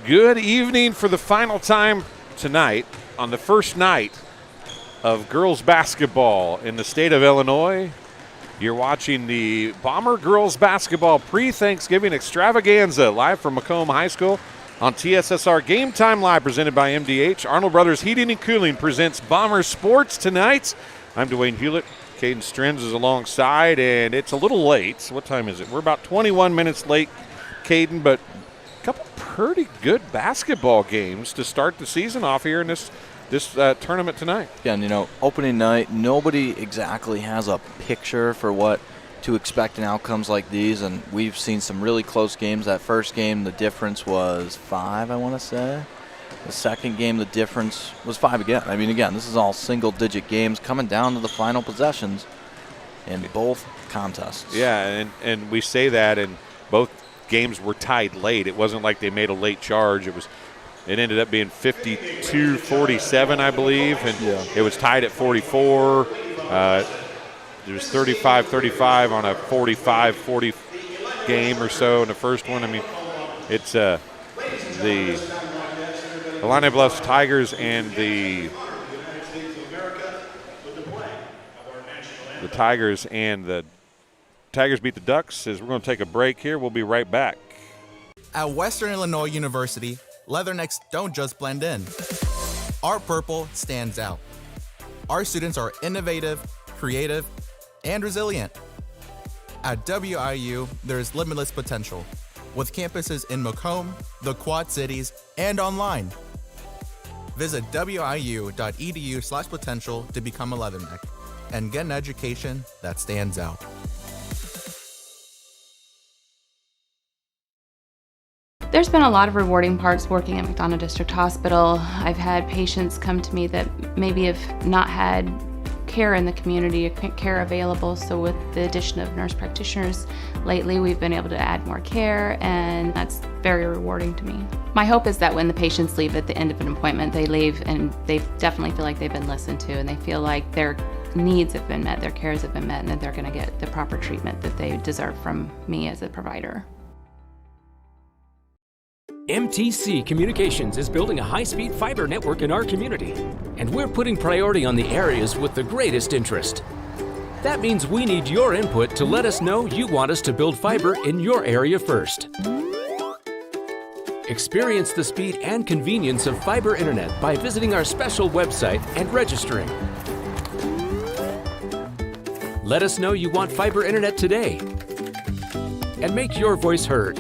Good evening for the final time tonight on the first night of girls basketball in the state of Illinois. You're watching the Bomber Girls Basketball pre-Thanksgiving Extravaganza live from Macomb High School on TSSR Game Time Live, presented by MDH. Arnold Brothers Heating and Cooling presents Bomber Sports tonight. I'm Dwayne Hulett. Caden Strens is alongside, and it's a little late. What time is it? We're about 21 minutes late, Caden, but a couple pretty good basketball games to start the season off here in this tournament tonight. Yeah, and opening night, nobody exactly has a picture for what to expect in outcomes like these, and we've seen some really close games. That first game, the difference was 5, I want to say. The second game, the difference was 5 again. I mean, again, this is all single-digit games coming down to the final possessions in both contests. Yeah, and we say that, and both games were tied late. It wasn't like they made a late charge. It ended up being 52-47, I believe, and It was tied at 44. It was 35-35 on a 45-40 game or so in the first one. I mean, it's the Illini Bluffs Tigers and the Tigers beat the Ducks. As we're going to take a break here, we'll be right back. At Western Illinois University, Leathernecks don't just blend in. Our purple stands out. Our students are innovative, creative, and resilient. At WIU, there's limitless potential, with campuses in Macomb, the Quad Cities, and online. Visit wiu.edu/potential to become a Leatherneck and get an education that stands out. There's been a lot of rewarding parts working at McDonough District Hospital. I've had patients come to me that maybe have not had care in the community, care available. So with the addition of nurse practitioners lately, we've been able to add more care, and that's very rewarding to me. My hope is that when the patients leave at the end of an appointment, they leave and they definitely feel like they've been listened to, and they feel like their needs have been met, their cares have been met, and that they're going to get the proper treatment that they deserve from me as a provider. MTC Communications is building a high-speed fiber network in our community, and we're putting priority on the areas with the greatest interest. That means we need your input to let us know you want us to build fiber in your area first. Experience the speed and convenience of fiber internet by visiting our special website and registering. Let us know you want fiber internet today, and make your voice heard.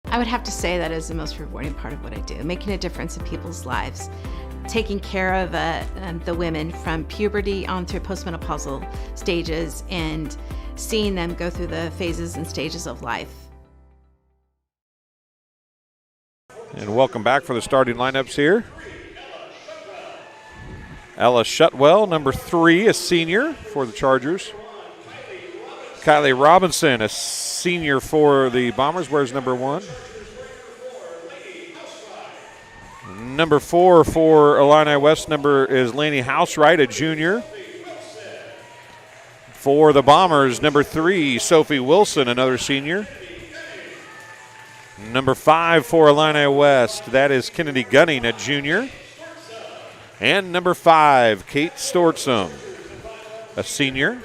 I would have to say that is the most rewarding part of what I do, making a difference in people's lives, taking care of the women from puberty on through postmenopausal stages and seeing them go through the phases and stages of life. And welcome back for the starting lineups here. Ella Shutwell, number 3, a senior for the Chargers. Kylie Robinson, a senior for the Bombers, wears number 1. Number 4 for Illini West is Laney Housewright, a junior. For the Bombers, number 3, Sophie Wilson, another senior. Number 5 for Illini West, that is Kennedy Gunning, a junior. And number 5, Kate Stortzum, a senior.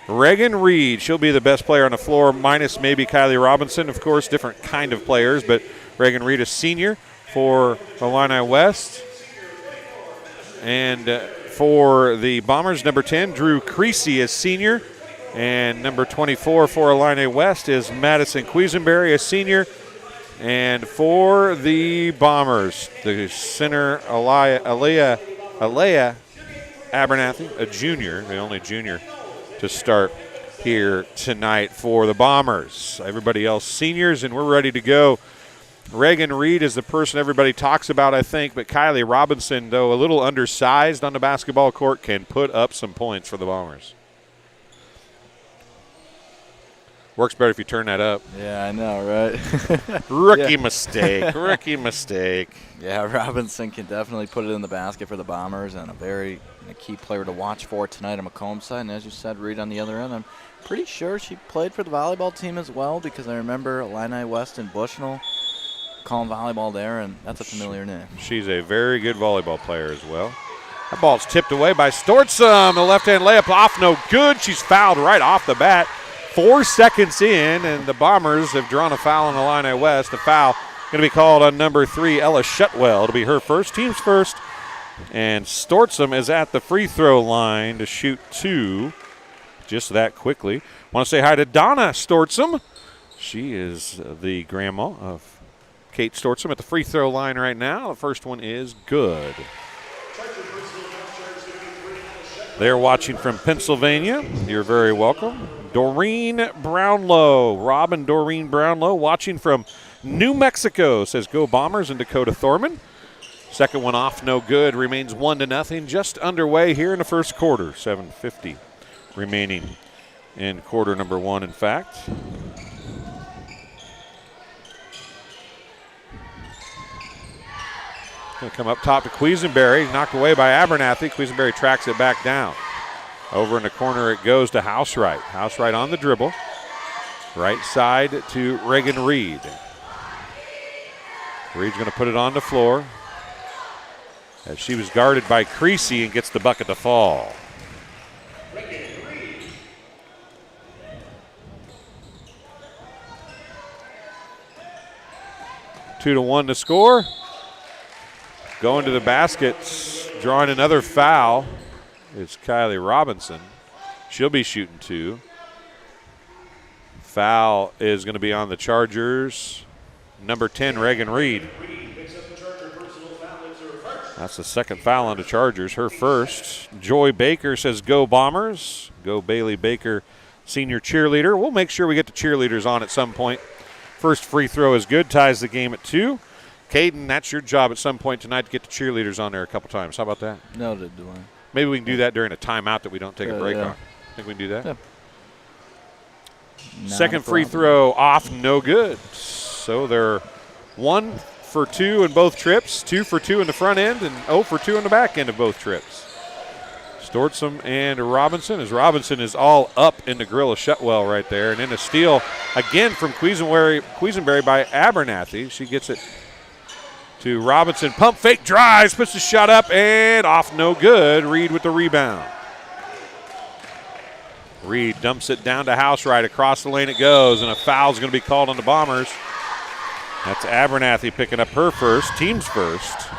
Reagan Reed, she'll be the best player on the floor, minus maybe Kylie Robinson. Of course, different kind of players, but Reagan Reed, a senior for Illini West. And for the Bombers, number 10, Drew Creasy, a senior. And number 24 for Illini West is Madison Quisenberry, a senior. And for the Bombers, the center, Alea Abernathy, a junior, the only junior to start here tonight for the Bombers. Everybody else seniors, and we're ready to go. Reagan Reed is the person everybody talks about, I think, but Kylie Robinson, though a little undersized on the basketball court, can put up some points for the Bombers. Works better if you turn that up. Yeah, I know, right? Rookie mistake. Rookie mistake. Yeah, Robinson can definitely put it in the basket for the Bombers, and a key player to watch for tonight on Macomb side. And as you said, Reed on the other end, I'm pretty sure she played for the volleyball team as well, because I remember Illini West and Bushnell calling volleyball there, and that's a familiar name. She's a very good volleyball player as well. That ball's tipped away by Stortzum. The left-hand layup off, no good. She's fouled right off the bat. 4 seconds in, and the Bombers have drawn a foul on Illini West. The foul going to be called on number 3, Ella Shutwell. It'll be her first, team's first. And Stortzum is at the free throw line to shoot 2 just that quickly. Want to say hi to Donna Stortzum. She is the grandma of Kate Stortzum at the free throw line right now. The first one is good. They're watching from Pennsylvania. You're very welcome. Doreen Brownlow, Rob and Doreen Brownlow watching from New Mexico, says go Bombers, and Dakota Thorman. Second one off, no good. Remains 1-0. Just underway here in the first quarter. 7:50 remaining in quarter number 1, in fact. Going to come up top to Quisenberry, knocked away by Abernathy. Quisenberry tracks it back down. Over in the corner it goes to Housewright. Housewright on the dribble. Right side to Reagan Reed. Reed's going to put it on the floor as she was guarded by Creasy and gets the bucket to fall. 2-1 to score. Going to the basket, drawing another foul. It's Kylie Robinson. She'll be shooting 2. Foul is going to be on the Chargers. Number 10, Reagan Reed. That's the second foul on the Chargers, her first. Joy Baker says go Bombers. Go Bailey Baker, senior cheerleader. We'll make sure we get the cheerleaders on at some point. First free throw is good, ties the game at 2. Caden, that's your job at some point tonight to get the cheerleaders on there a couple times. How about that? Noted, Dwayne. Maybe we can do that during a timeout that we don't take a break yeah. on. Think we can do that? Yeah. Second free throw off, no good. So they're 1 for 2 in both trips, 2 for 2 in the front end, and 0 for 2 in the back end of both trips. Stortzum and Robinson, as Robinson is all up in the grill of Shutwell right there. And then a steal again from Quisenberry by Abernathy. She gets it to Robinson. Pump fake, drives, puts the shot up, and off, no good. Reed with the rebound. Reed dumps it down to Housewright. Across the lane it goes, and a foul's going to be called on the Bombers. That's Abernathy picking up her first, team's first.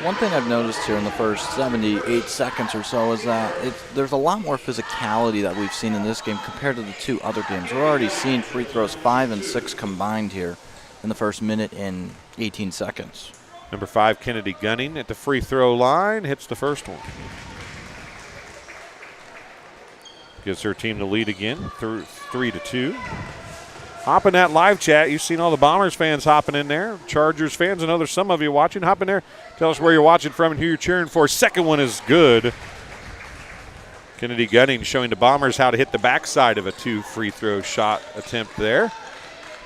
One thing I've noticed here in the first 78 seconds or so is that there's a lot more physicality that we've seen in this game compared to the 2 other games. We're already seeing free throws 5 and 6 combined here in the first minute and 18 seconds. Number 5, Kennedy Gunning at the free throw line, hits the first one. Gives her team the lead again, 3-2. Hop in that live chat. You've seen all the Bombers fans hopping in there. Chargers fans, I know there's some of you watching. Hop in there. Tell us where you're watching from and who you're cheering for. Second one is good. Kennedy Gunning showing the Bombers how to hit the backside of a 2 free throw shot attempt there.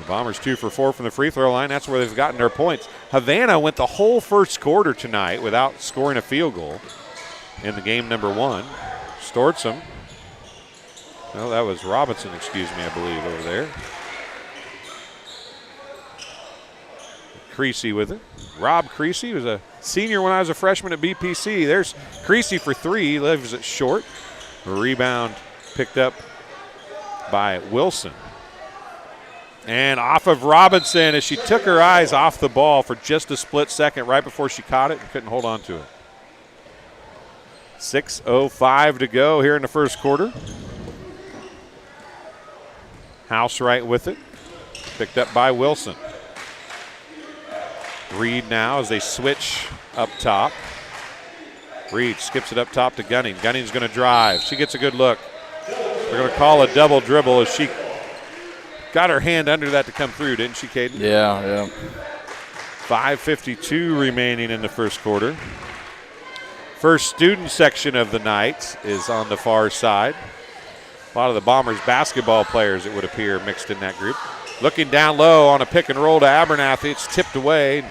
The Bombers 2 for 4 from the free throw line. That's where they've gotten their points. Havana went the whole first quarter tonight without scoring a field goal in the game number 1. Stortzum. No, that was Robinson, excuse me, I believe, over there. Creasy with it. Rob Creasy was a senior when I was a freshman at BPC. There's Creasy for 3, leaves it short. A rebound picked up by Wilson. And off of Robinson as she took her eyes off the ball for just a split second right before she caught it and couldn't hold on to it. 6:05 to go here in the first quarter. Housewright with it. Picked up by Wilson. Reed now as they switch up top. Reed skips it up top to Gunning. Gunning's going to drive. She gets a good look. They're going to call a double dribble as she got her hand under that to come through, didn't she, Caden? Yeah. 5:52 remaining in the first quarter. First student section of the night is on the far side. A lot of the Bombers basketball players, it would appear, mixed in that group. Looking down low on a pick and roll to Abernathy. It's tipped away.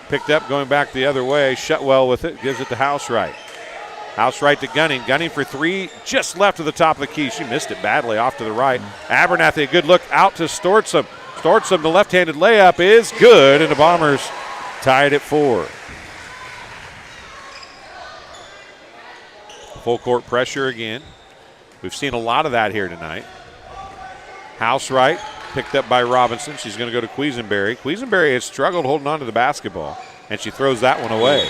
Picked up, going back the other way. Shutwell with it, gives it to Housewright. Housewright to Gunning. Gunning for three, just left of the top of the key. She missed it badly off to the right. Abernathy, a good look out to Stortsom. Stortsom, the left-handed layup is good, and the Bombers tied at 4. Full court pressure again. We've seen a lot of that here tonight. Housewright picked up by Robinson. She's going to go to Quisenberry. Quisenberry has struggled holding on to the basketball, and she throws that one away.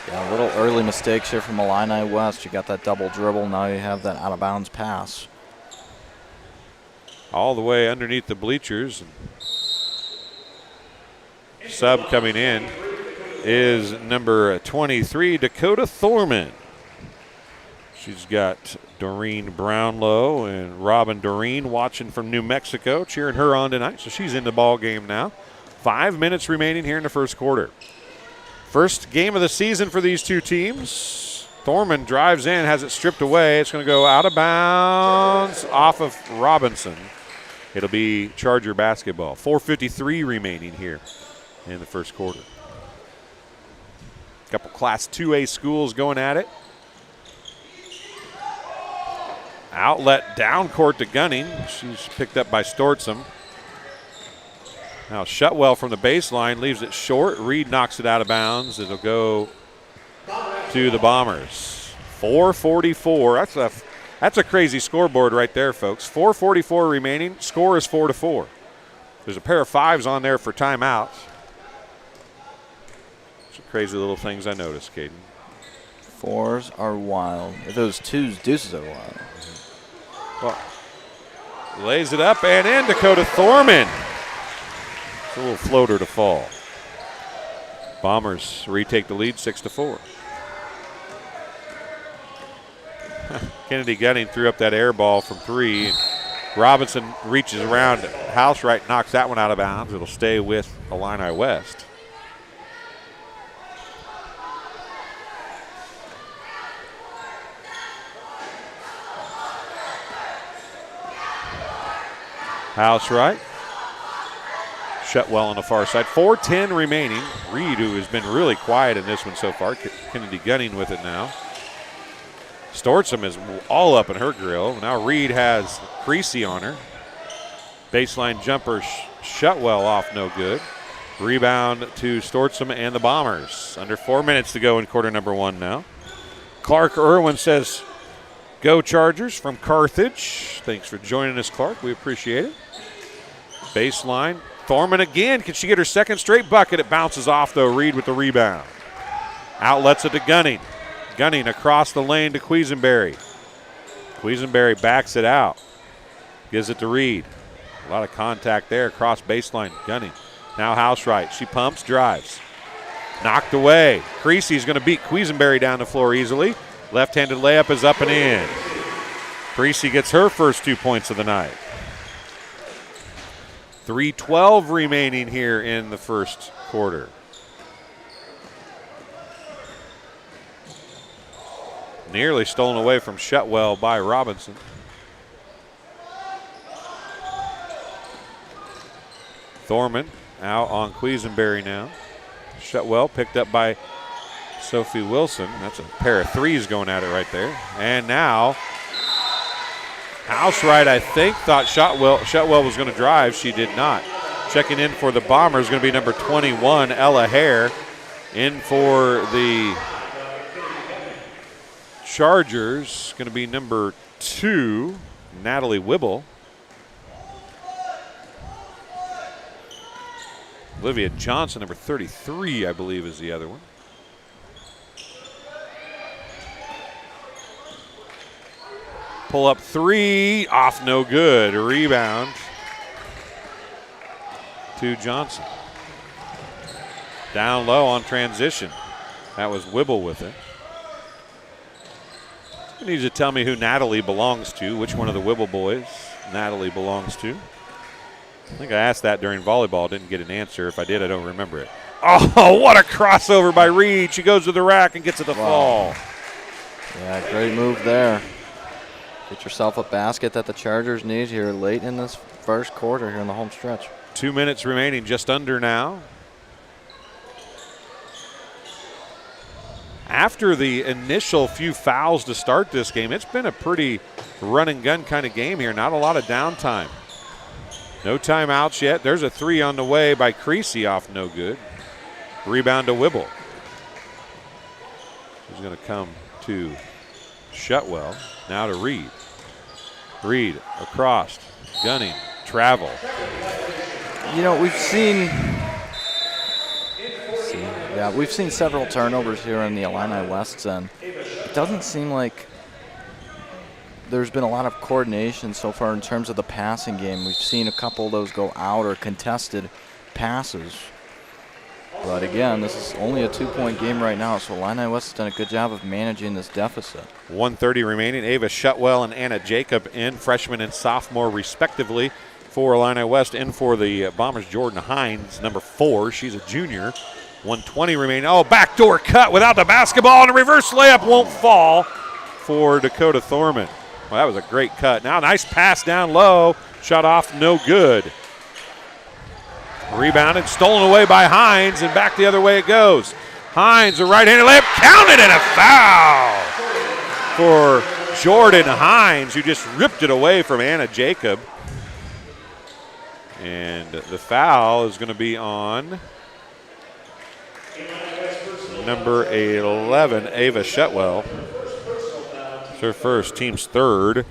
Yeah, little early mistakes here from Illini West. You got that double dribble. Now you have that out-of-bounds pass. All the way underneath the bleachers. Sub coming in is number 23, Dakota Thorman. She's got Doreen Brownlow and Robin Doreen watching from New Mexico, cheering her on tonight. So she's in the ball game now. 5 minutes remaining here in the first quarter. First game of the season for these two teams. Thorman drives in, has it stripped away. It's going to go out of bounds off of Robinson. It'll be Charger basketball. 4:53 remaining here in the first quarter. A couple Class 2A schools going at it. Outlet down court to Gunning. She's picked up by Stortsom. Now Shutwell from the baseline leaves it short. Reed knocks it out of bounds. It'll go to the Bombers. 4:44. That's a crazy scoreboard right there, folks. 4:44 remaining. Score is 4-4. There's a pair of 5s on there for timeouts. Some crazy little things I noticed, Caden. 4s are wild. If those deuces are wild. Well, lays it up and in. Dakota Thorman. It's a little floater to fall. Bombers retake the lead 6-4. Kennedy Gunning threw up that air ball from 3. Robinson reaches around. Housewright knocks that one out of bounds. It'll stay with Illini West. Housewright. Shutwell on the far side. 4:10 remaining. Reed, who has been really quiet in this one so far. Kennedy Gunning with it now. Stortsom is all up in her grill. Now Reed has Creasy on her. Baseline jumper, Shutwell off no good. Rebound to Stortsom and the Bombers. Under 4 minutes to go in quarter number 1 now. Clark Irwin says, "Go Chargers" from Carthage. Thanks for joining us, Clark. We appreciate it. Baseline. Thorman again. Can she get her second straight bucket? It bounces off, though. Reed with the rebound. Outlets it to Gunning. Gunning across the lane to Quisenberry. Quisenberry backs it out. Gives it to Reed. A lot of contact there across baseline. Gunning. Now Housewright. She pumps, drives. Knocked away. Creasy's going to beat Quisenberry down the floor easily. Left-handed layup is up and in. Creasy gets her first 2 points of the night. 3:12 remaining here in the first quarter. Nearly stolen away from Shutwell by Robinson. Thorman out on Quisenberry now. Shutwell picked up by Sophie Wilson. That's a pair of 3s going at it right there. And now Housewright, I think, thought Shutwell was going to drive. She did not. Checking in for the Bombers is going to be number 21, Ella Hare. In for the Chargers, going to be number 2, Natalie Wibble. Olivia Johnson, number 33, I believe, is the other one. Pull up 3, off no good. A rebound to Johnson. Down low on transition. That was Wibble with it. You need to tell me who Natalie belongs to, which one of the Wibble boys Natalie belongs to. I think I asked that during volleyball, didn't get an answer. If I did, I don't remember it. Oh, what a crossover by Reed. She goes to the rack and gets it to fall. Yeah, great move there. Get yourself a basket that the Chargers need here late in this first quarter here in the home stretch. 2 minutes remaining, just under now. After the initial few fouls to start this game, it's been a pretty run and gun kind of game here. Not a lot of downtime. No timeouts yet. There's a three on the way by Creasy off no good. Rebound to Wibble. He's going to come to Shutwell. Now to Reed. Reed across. Gunning. Travel. You know, we've seen several turnovers here in the Illini West's end. It doesn't seem like there's been a lot of coordination so far in terms of the passing game. We've seen a couple of those go out or contested passes. But again, this is only a 2-point game right now, so Illini West has done a good job of managing this deficit. 1:30 remaining. Ava Shutwell and Anna Jacob in, freshman and sophomore respectively for Illini West. In for the Bombers, Jordan Hines, number 4. She's a junior. 1:20 remaining. Oh, backdoor cut without the basketball, and a reverse layup won't fall for Dakota Thorman. Well, that was a great cut. Now, nice pass down low. Shot off, no good. Rebounded, stolen away by Hines, and back the other way it goes. Hines, a right-handed layup, counted, and a foul for Jordan Hines, who just ripped it away from Anna Jacob. And the foul is going to be on number 11, Ava Shutwell. It's her first, team's third.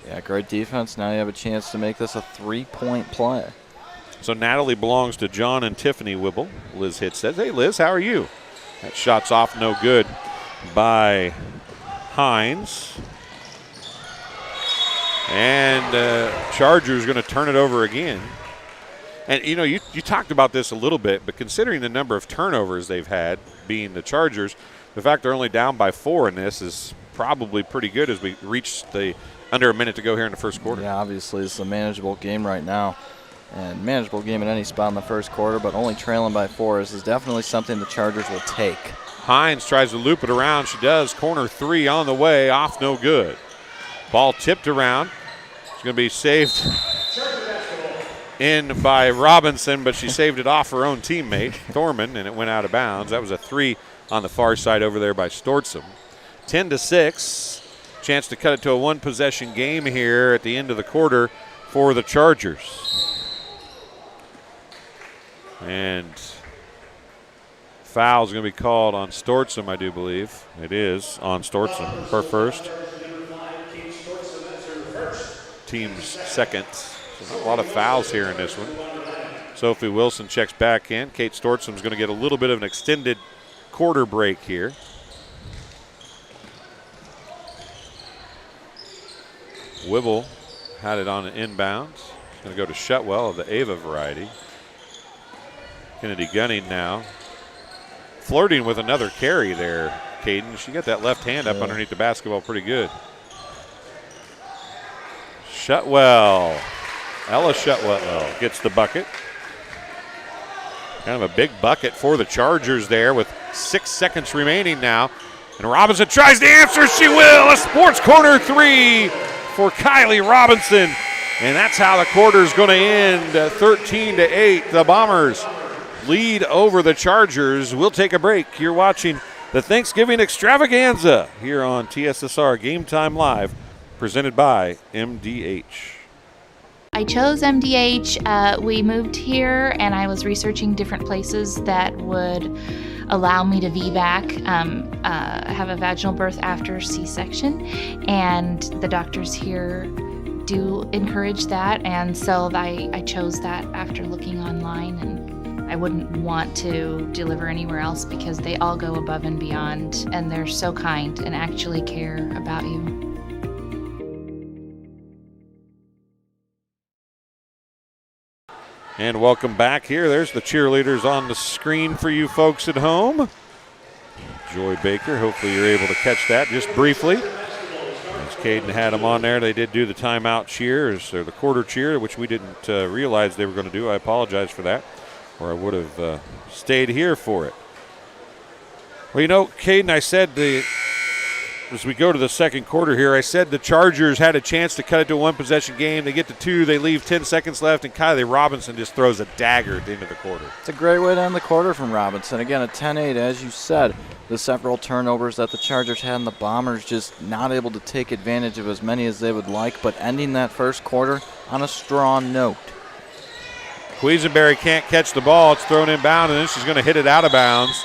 Yeah, great defense. Now you have a chance to make this a 3-point play. So Natalie belongs to John and Tiffany Wibble. Liz Hitz says, hey, Liz, how are you? That shot's off, no good by Hines. And Chargers going to turn it over again. And, you know, you talked about this a little bit, but considering the number of turnovers they've had, being the Chargers, the fact they're only down by 4 in this is probably pretty good as we reach the under a minute to go here in the first quarter. Yeah, obviously it's a manageable game right now. And manageable game at any spot in the first quarter, but only trailing by 4 is definitely something the Chargers will take. Hines tries to loop it around. She does. Corner 3 on the way. Off, no good. Ball tipped around. It's going to be saved in by Robinson, but she saved it off her own teammate, Thorman, and it went out of bounds. That was a 3 on the far side over there by Stortzum. 10-6. Chance to cut it to a 1-possession game here at the end of the quarter for the Chargers. And foul's going to be called on Stortzum, I do believe. It is on Stortzum, her first. Team's second. So a lot of fouls here in this one. Sophie Wilson checks back in. Kate Stortzum's going to get a little bit of an extended quarter break here. Wibble had it on an inbounds. It's going to go to Shutwell of the Ava variety. Kennedy Gunning now. Flirting with another carry there, Caden. She got that left hand up underneath the basketball pretty good. Shutwell. Ella Shutwell gets the bucket. Kind of a big bucket for the Chargers there with 6 seconds remaining now. And Robinson tries to answer. She will. A sports corner 3 for Kylie Robinson. And that's how the quarter is going to end, 13-8. The Bombers lead over the Chargers. We'll take a break. You're watching the Thanksgiving Extravaganza here on TSSR Game Time Live, presented by MDH. I chose MDH. We moved here and I was researching different places that would allow me to VBAC, have a vaginal birth after C-section, and the doctors here do encourage that, and so I chose that after looking online, and I wouldn't want to deliver anywhere else because they all go above and beyond, and they're so kind and actually care about you. And welcome back here. There's the cheerleaders on the screen for you folks at home. Joy Baker, hopefully you're able to catch that just briefly. As Caden had them on there, they did do the timeout cheers, or the quarter cheer, which we didn't realize they were going to do. I apologize for that, or I would have stayed here for it. Well, you know, Caden, I said the as we go to the second quarter here, I said the Chargers had a chance to cut it to a one-possession game. They get to 2. They leave 10 seconds left, and Kylie Robinson just throws a dagger at the end of the quarter. It's a great way to end the quarter from Robinson. Again, a 10-8, as you said. The several turnovers that the Chargers had, and the Bombers just not able to take advantage of as many as they would like, but ending that first quarter on a strong note. Quisenberry can't catch the ball. It's thrown inbound, and then she's going to hit it out of bounds.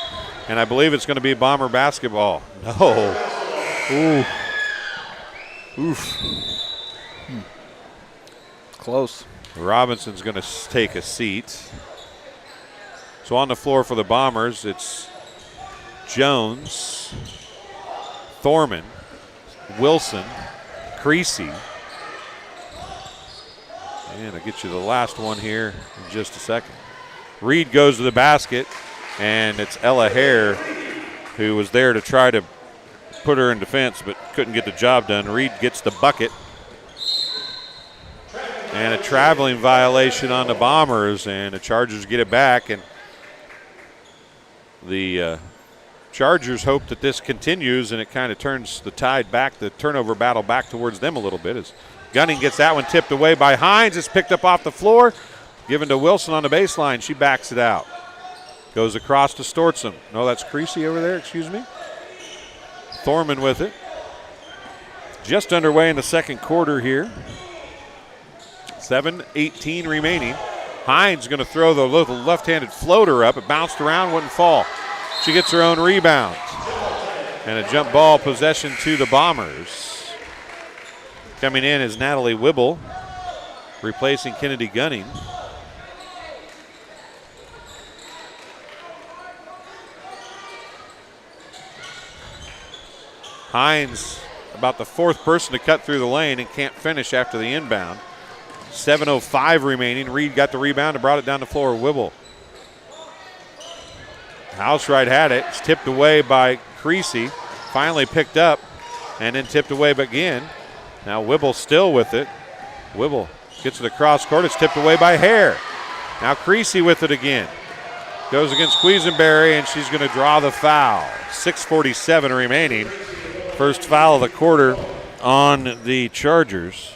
And I believe it's going to be Bomber basketball. No. Ooh. Oof. Close. Robinson's going to take a seat. So on the floor for the Bombers, it's Jones, Thorman, Wilson, Creasy. And I'll get you the last one here in just a second. Reed goes to the basket, and it's Ella Hare who was there to try to put her in defense but couldn't get the job done. Reed gets the bucket. And a traveling violation on the Bombers, and the Chargers get it back. And the Chargers hope that this continues and it kind of turns the tide back, the turnover battle back towards them a little bit. As Gunning gets that one tipped away by Hines. It's picked up off the floor, given to Wilson on the baseline. She backs it out. Goes across to Stortsom. No, that's Creasy over there, excuse me. Thorman with it. Just underway in the second quarter here. 7:18 remaining. Hines going to throw the little left-handed floater up. It bounced around, wouldn't fall. She gets her own rebound. And a jump ball possession to the Bombers. Coming in is Natalie Wibble, replacing Kennedy Gunning. Hines, about the fourth person to cut through the lane and can't finish after the inbound. 7:05 remaining. Reed got the rebound and brought it down the floor. Wibble. Housewright had it. It's tipped away by Creasy. Finally picked up and then tipped away again. Now Wibble still with it. Wibble gets it across court. It's tipped away by Hare. Now Creasy with it again. Goes against Quisenberry, and she's going to draw the foul. 6:47 remaining. First foul of the quarter on the Chargers.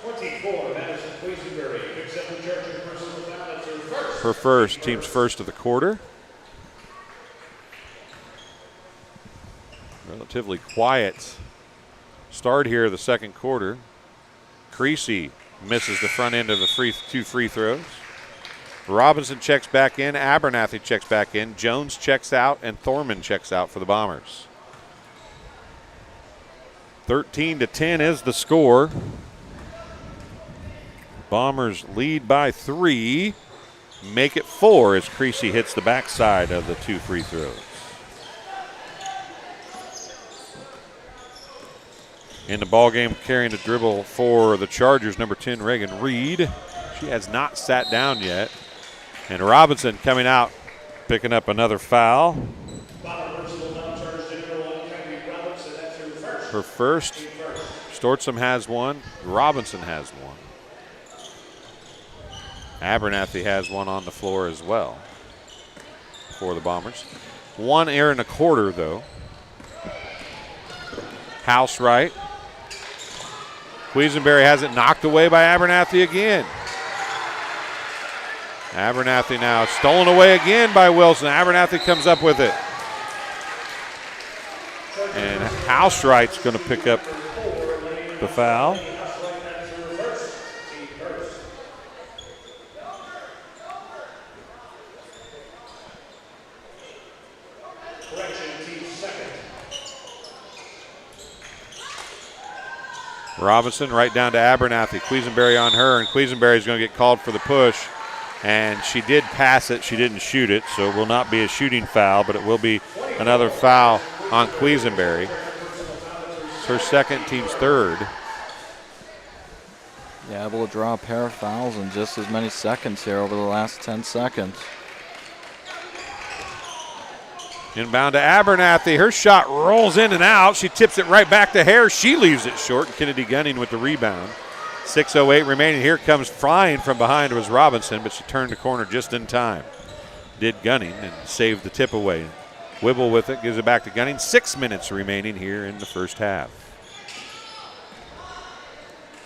24, Madison Quisenberry picks up the Chargers personal foul. That's her first. Her first, team's first of the quarter. Relatively quiet start here of the second quarter. Creasy misses the front end of the two free throws. Robinson checks back in. Abernathy checks back in. Jones checks out, and Thorman checks out for the Bombers. 13-10 is the score. Bombers lead by 3. Make it 4 as Creasy hits the backside of the two free throws. In the ball game, carrying the dribble for the Chargers, number 10, Reagan Reed. She has not sat down yet. And Robinson coming out, picking up another foul. Her first. Stortsom has one. Robinson has one. Abernathy has one on the floor as well for the Bombers. 1 error and a quarter, though. Housewright. Quisenberry has it knocked away by Abernathy again. Abernathy now stolen away again by Wilson. Abernathy comes up with it. And Housewright's going to pick up the foul. Robinson right down to Abernathy. Quisenberry on her, and Quisenberry's going to get called for the push. And she did pass it. She didn't shoot it, so it will not be a shooting foul, but it will be another foul on Quisenberry. It's her second, team's third. Yeah, able to draw a pair of fouls in just as many seconds here over the last 10 seconds. Inbound to Abernathy. Her shot rolls in and out. She tips it right back to Hare. She leaves it short. Kennedy Gunning with the rebound. 6:08 remaining. Here comes flying from behind was Robinson, but she turned the corner just in time. Did Gunning and saved the tip away. Whipple with it, gives it back to Gunning. 6 minutes remaining here in the first half.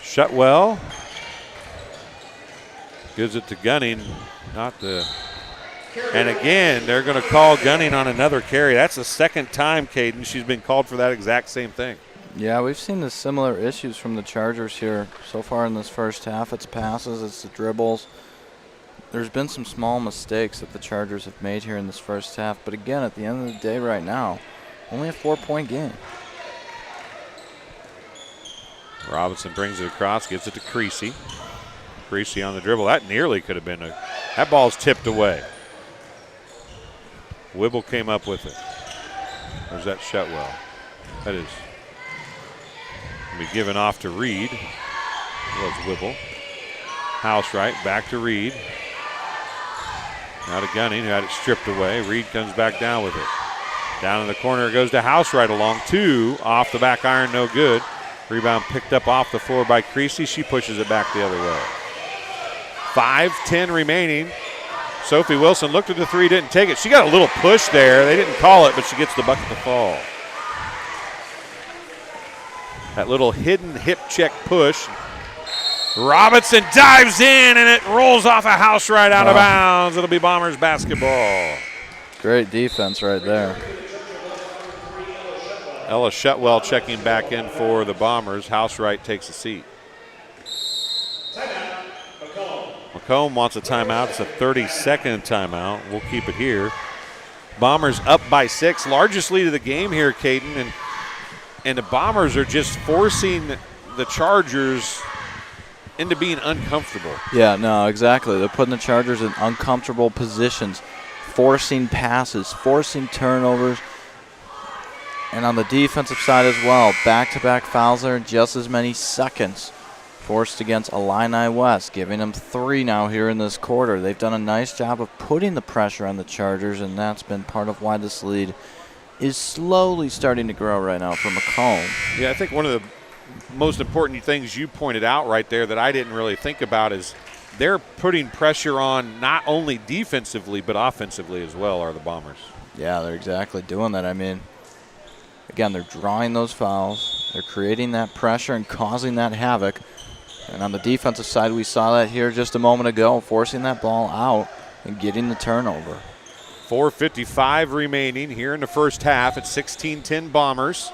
Shutwell gives it to Gunning, and again, they're going to call Gunning on another carry. That's the second time, Caden, she's been called for that exact same thing. Yeah, we've seen the similar issues from the Chargers here so far in this first half. It's passes, it's the dribbles. There's been some small mistakes that the Chargers have made here in this first half. But again, at the end of the day right now, only a 4-point game. Robinson brings it across, gives it to Creasy. Creasy on the dribble. That nearly could have been that ball's tipped away. Whipple came up with it. Or is that Shutwell? That is. Be given off to Reed. It was Whipple. Housewright back to Reed. Now to Gunning, who had it stripped away. Reed comes back down with it. Down in the corner it goes to Housewright along 2. Off the back iron, no good. Rebound picked up off the floor by Creasy. She pushes it back the other way. 5:10 remaining. Sophie Wilson looked at the 3, didn't take it. She got a little push there. They didn't call it, but she gets the bucket to fall. That little hidden hip check push. Robinson dives in, and it rolls off a Housewright out of bounds. It'll be Bombers basketball. Great defense right there. Ella Shutwell checking back in for the Bombers. Housewright takes a seat. Macomb wants a timeout. It's a 30-second timeout. We'll keep it here. Bombers up by 6. Largest lead of the game here, Caden. And the Bombers are just forcing the Chargers into being uncomfortable. Yeah, no, exactly. They're putting the Chargers in uncomfortable positions, forcing passes, forcing turnovers. And on the defensive side as well, back-to-back fouls there in just as many seconds. Forced against Illini West, giving them 3 now here in this quarter. They've done a nice job of putting the pressure on the Chargers, and that's been part of why this lead is slowly starting to grow right now for Macomb. Yeah, I think one of the most important things you pointed out right there that I didn't really think about is they're putting pressure on not only defensively but offensively as well, are the Bombers. Yeah, they're exactly doing that. I mean, again, they're drawing those fouls. They're creating that pressure and causing that havoc. And on the defensive side, we saw that here just a moment ago, forcing that ball out and getting the turnover. 4:55 remaining here in the first half. It's 16-10 Bombers.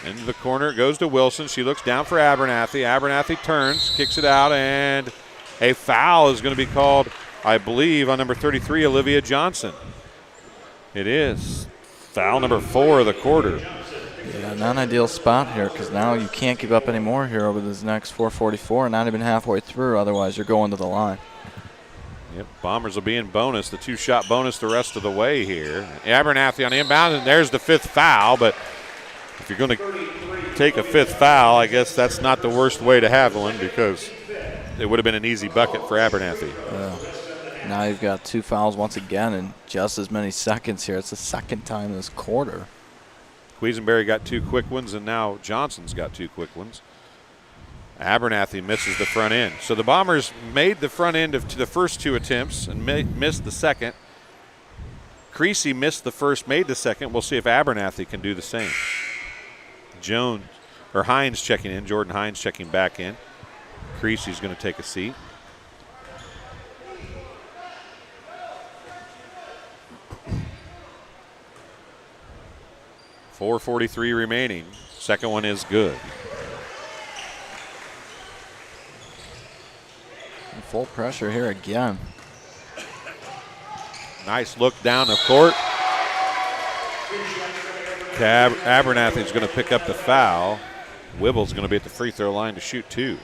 Into the corner it goes to Wilson. She looks down for Abernathy. Abernathy turns, kicks it out, and a foul is going to be called, I believe, on number 33, Olivia Johnson. It is. Foul number 4 of the quarter. Yeah, non-ideal spot here because now you can't give up any more here over this next 4:44, not even halfway through. Otherwise, you're going to the line. Yep, Bombers will be in bonus, the 2-shot bonus the rest of the way here. Abernathy on the inbound, and there's the 5th foul, but if you're going to take a 5th foul, I guess that's not the worst way to have one because it would have been an easy bucket for Abernathy. Now you've got 2 fouls once again in just as many seconds here. It's the second time this quarter. Quisenberry got 2 quick ones, and now Johnson's got 2 quick ones. Abernathy misses the front end. So the Bombers made the front end of the first 2 attempts and missed the second. Creasy missed the first, made the second. We'll see if Abernathy can do the same. Hines checking in. Jordan Hines checking back in. Creasy's going to take a seat. .443 remaining. Second one is good. Full pressure here again. Nice look down the court. Abernathy's going to pick up the foul. Whipple's going to be at the free throw line to shoot 2.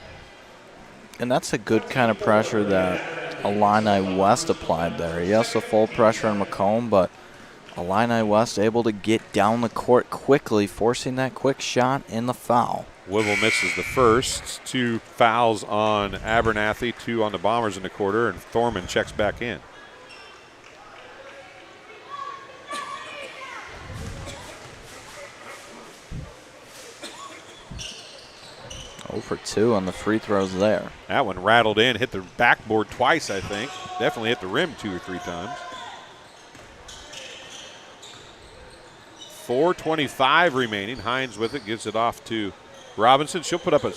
And that's a good kind of pressure that Illini West applied there. Yes, the full pressure on Macomb, but Illini West able to get down the court quickly, forcing that quick shot and the foul. Whipple misses the first. 2 fouls on Abernathy, 2 on the Bombers in the quarter, and Thorman checks back in. For 2 on the free throws there. That one rattled in, hit the backboard twice, I think. Definitely hit the rim 2 or 3 times. 4:25 remaining. Hines with it, gives it off to Robinson. She'll put up a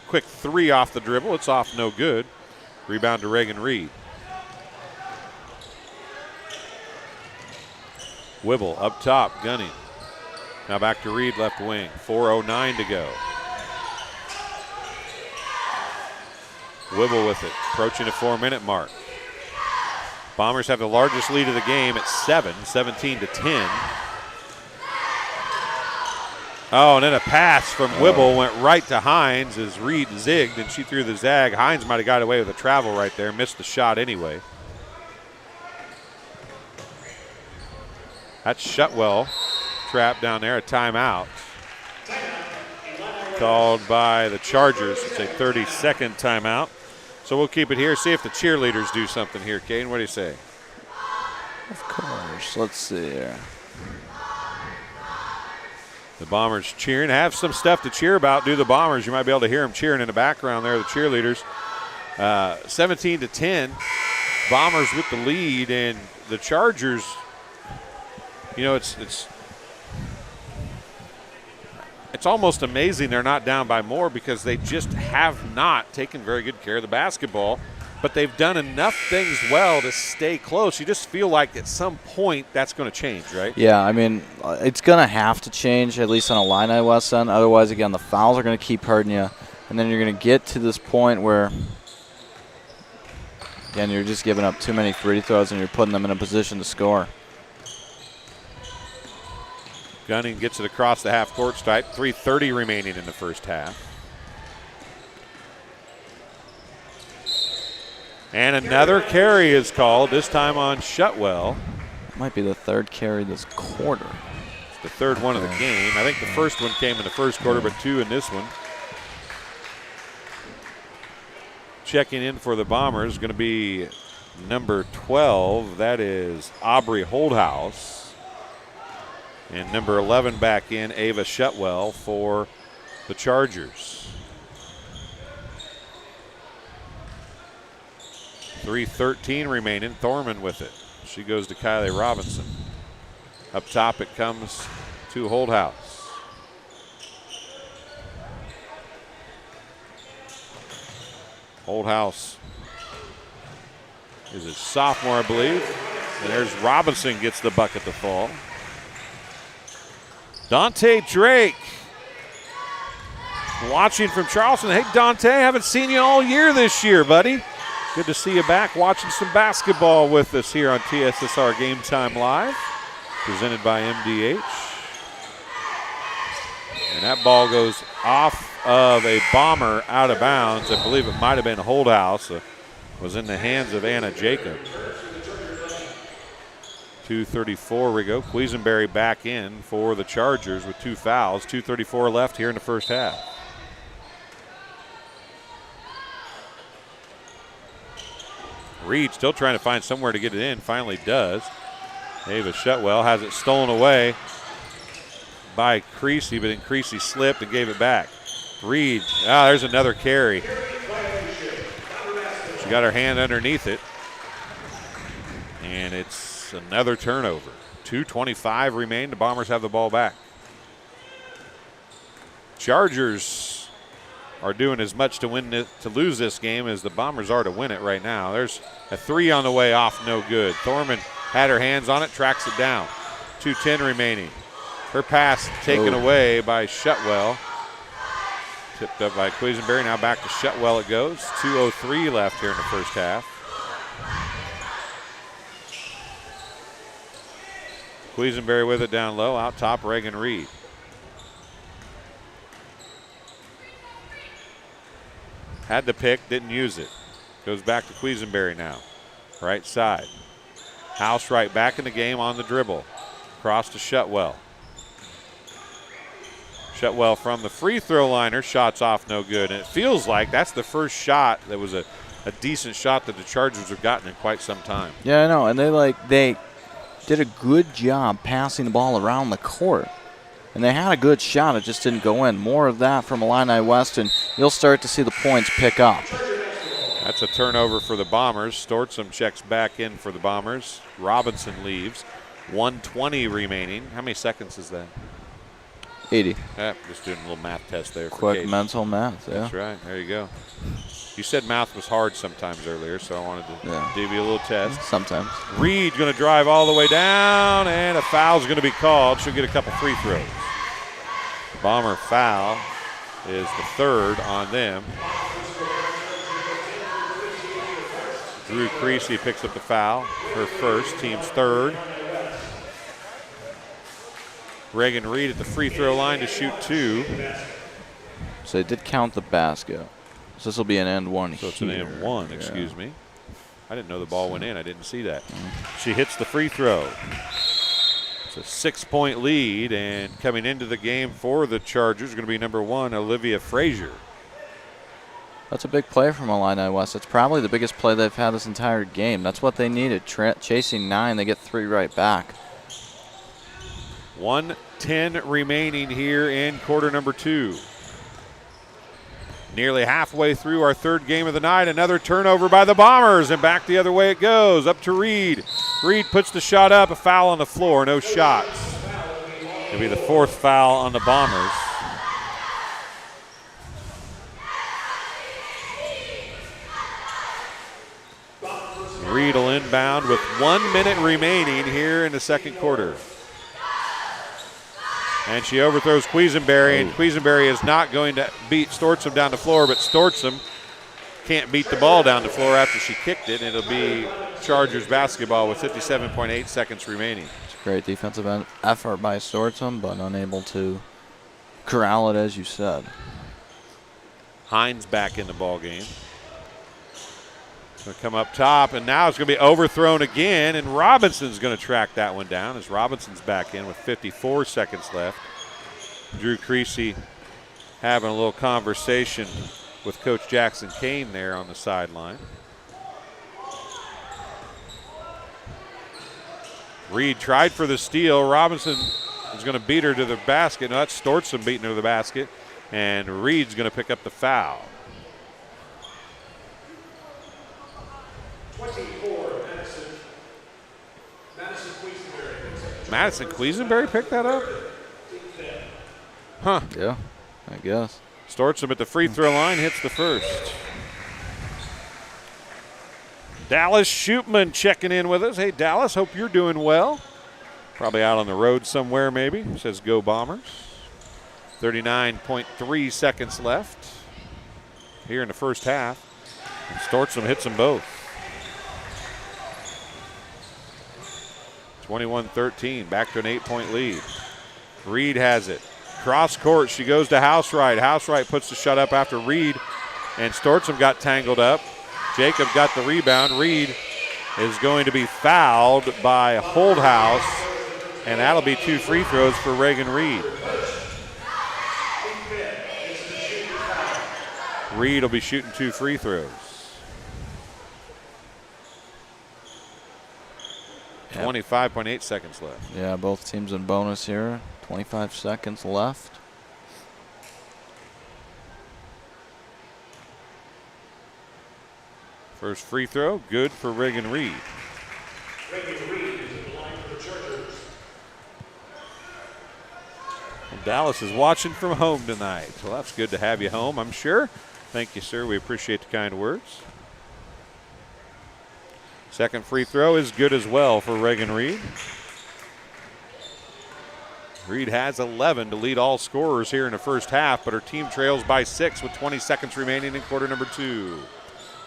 quick 3 off the dribble. It's off, no good. Rebound to Reagan Reed. Wibble up top, gunning. Now back to Reed, left wing. 4:09 to go. Wibble with it, approaching the 4-minute mark. Bombers have the largest lead of the game at 7, 17-10. Oh, and then a pass from Wibble went right to Hines as Reed zigged, and she threw the zag. Hines might have got away with a travel right there, missed the shot anyway. That's Shutwell trapped down there, a timeout. Called by the Chargers. It's a 30-second timeout. So we'll keep it here, see if the cheerleaders do something here. Kane, what do you say? Of course. Let's see here. The Bombers cheering. Have some stuff to cheer about, do the Bombers. You might be able to hear them cheering in the background there, the cheerleaders. 17-10. Bombers with the lead, and the Chargers, you know, it's almost amazing they're not down by more because they just have not taken very good care of the basketball, but they've done enough things well to stay close. You just feel like at some point that's going to change, right? Yeah, I mean, it's going to have to change, at least on Illini West end. Otherwise, again, the fouls are going to keep hurting you, and then you're going to get to this point where, again, you're just giving up too many free throws and you're putting them in a position to score. Gunning gets it across the half-court stripe. 3:30 remaining in the first half. And another carry is called, this time on Shutwell. Might be the third carry this quarter. It's the third one of the game. I think the first one came in the first quarter, but 2 in this one. Checking in for the Bombers is going to be number 12. That is Aubrey Holdhouse. And number 11 back in, Ava Shutwell for the Chargers. 3:13 remaining. Thorman with it. She goes to Kylie Robinson. Up top it comes to Holdhouse. Holdhouse is a sophomore, I believe. And there's Robinson gets the bucket to fall. Dante Drake watching from Charleston. Hey, Dante, haven't seen you all year this year, buddy. Good to see you back watching some basketball with us here on TSSR Game Time Live, presented by MDH. And that ball goes off of a Bomber out of bounds. I believe it might have been Holdhouse. It was in the hands of Anna Jacob. 2:34 we go. Quisenberry back in for the Chargers with 2 fouls. 2:34 left here in the first half. Reed still trying to find somewhere to get it in. Finally does. Ava Shutwell has it stolen away by Creasy, but then Creasy slipped and gave it back. Reed, there's another carry. She got her hand underneath it. And it's another turnover. 2:25 remain. The Bombers have the ball back. Chargers are doing as much to lose this game as the Bombers are to win it right now. There's a 3 on the way off, no good. Thorman had her hands on it, tracks it down. 2:10 remaining. Her pass taken away by Shutwell. Tipped up by Quisenberry. Now back to Shutwell it goes. 2:03 left here in the first half. Quisenberry with it down low. Out top, Reagan Reed. Had the pick, didn't use it. Goes back to Quisenberry now. Right side. House right back in the game on the dribble. Cross to Shutwell. Shutwell from the free throw line. Her shot's off, no good. And it feels like that's the first shot that was a decent shot that the Chargers have gotten in quite some time. Yeah, I know. And they did a good job passing the ball around the court. And they had a good shot. It just didn't go in. More of that from Illini West, and you'll start to see the points pick up. That's a turnover for the Bombers. Stortzum checks back in for the Bombers. Robinson leaves. 1:20 remaining. How many seconds is that? 80. Just doing a little math test there. Quick mental math, yeah. That's right. There you go. You said math was hard sometimes earlier, so I wanted to give you a little test. Sometimes. Reed going to drive all the way down, and a foul's going to be called. She'll get a couple free throws. Bomber foul is the third on them. Drew Creasy picks up the foul. Her first, team's third. Reagan Reed at the free throw line to shoot 2. So they did count the basket. So this will be an end one. So it's an end one, excuse me. I didn't know the ball went in. I didn't see that. She hits the free throw. It's a 6-point lead, and coming into the game for the Chargers is going to be number 1, Olivia Frazier. That's a big play from Illini West. It's probably the biggest play they've had this entire game. That's what they needed. Chasing 9, they get 3 right back. 1:10 remaining here in quarter number 2. Nearly halfway through our third game of the night. Another turnover by the Bombers, and back the other way it goes. Up to Reed. Reed puts the shot up. A foul on the floor. No shots. It'll be the 4th foul on the Bombers. Reed will inbound with 1 minute remaining here in the second quarter. And she overthrows Quisenberry, and Quisenberry is not going to beat Stortzum down the floor, but Stortzum can't beat the ball down the floor after she kicked it. It'll be Chargers basketball with 57.8 seconds remaining. It's a great defensive effort by Stortzum, but unable to corral it, as you said. Hines back in the ball game. Going to come up top, and now it's going to be overthrown again, and Robinson's going to track that one down as Robinson's back in with 54 seconds left. Drew Creasy having a little conversation with Coach Jackson Kane there on the sideline. Reed tried for the steal. Robinson is going to beat her to the basket. No, that's Stortzum beating her to the basket, and Reed's going to pick up the foul. 24, Madison Quisenberry picked that up? Huh. Yeah, I guess. Stortzum at the free throw line, hits the first. Dallas Shootman checking in with us. Hey, Dallas, hope you're doing well. Probably out on the road somewhere, maybe. Says go Bombers. 39.3 seconds left here in the first half. And Stortzum hits them both. 21-13, back to an 8-point lead. Reed has it. Cross court, she goes to Housewright. Housewright puts the shot up after Reed, and Stortzum got tangled up. Jacob got the rebound. Reed is going to be fouled by Holdhouse, and that'll be 2 free throws for Reagan Reed. Reed will be shooting 2 free throws. 25.8 seconds left. Yeah, both teams in bonus here. 25 seconds left. First free throw, good for Reagan Reed. Reagan Reed is in the line for the Chargers. Well, Dallas is watching from home tonight. Well, that's good to have you home, I'm sure. Thank you, sir. We appreciate the kind words. Second free throw is good as well for Reagan Reed. Reed has 11 to lead all scorers here in the first half, but her team trails by 6 with 20 seconds remaining in quarter number 2.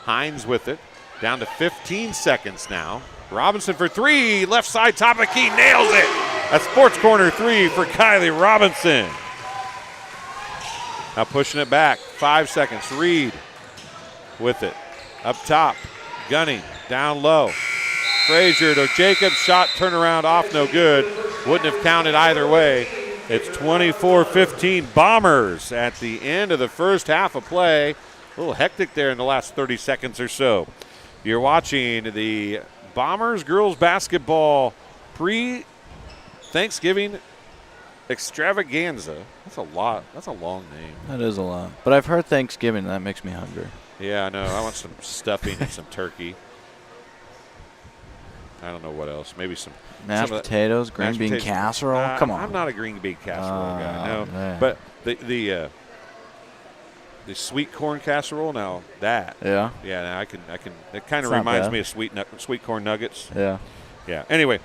Hines with it, down to 15 seconds now. Robinson for 3, left side, top of the key, nails it. A sports corner 3 for Kylie Robinson. Now pushing it back, 5 seconds. Reed with it, up top, gunning, down low. Frazier to Jacobs, shot, turnaround off, no good. Wouldn't have counted either way. It's 24-15 Bombers at the end of the first half of play. A little hectic there in the last 30 seconds or so. You're watching the Bombers girls basketball pre-Thanksgiving Extravaganza. That's a lot. That's a long name. That is a lot. But I've heard Thanksgiving, and that makes me hungry. Yeah, I know. I want some stuffing and some turkey. I don't know what else. Maybe Mashed potatoes, green bean potatoes. casserole. Come on. I'm not a green bean casserole guy. No, man. but the sweet corn casserole. Now that. Yeah. Yeah. Now I can. It kind of It's not reminds bad. me of sweet corn nuggets. Yeah. Yeah. Anyway,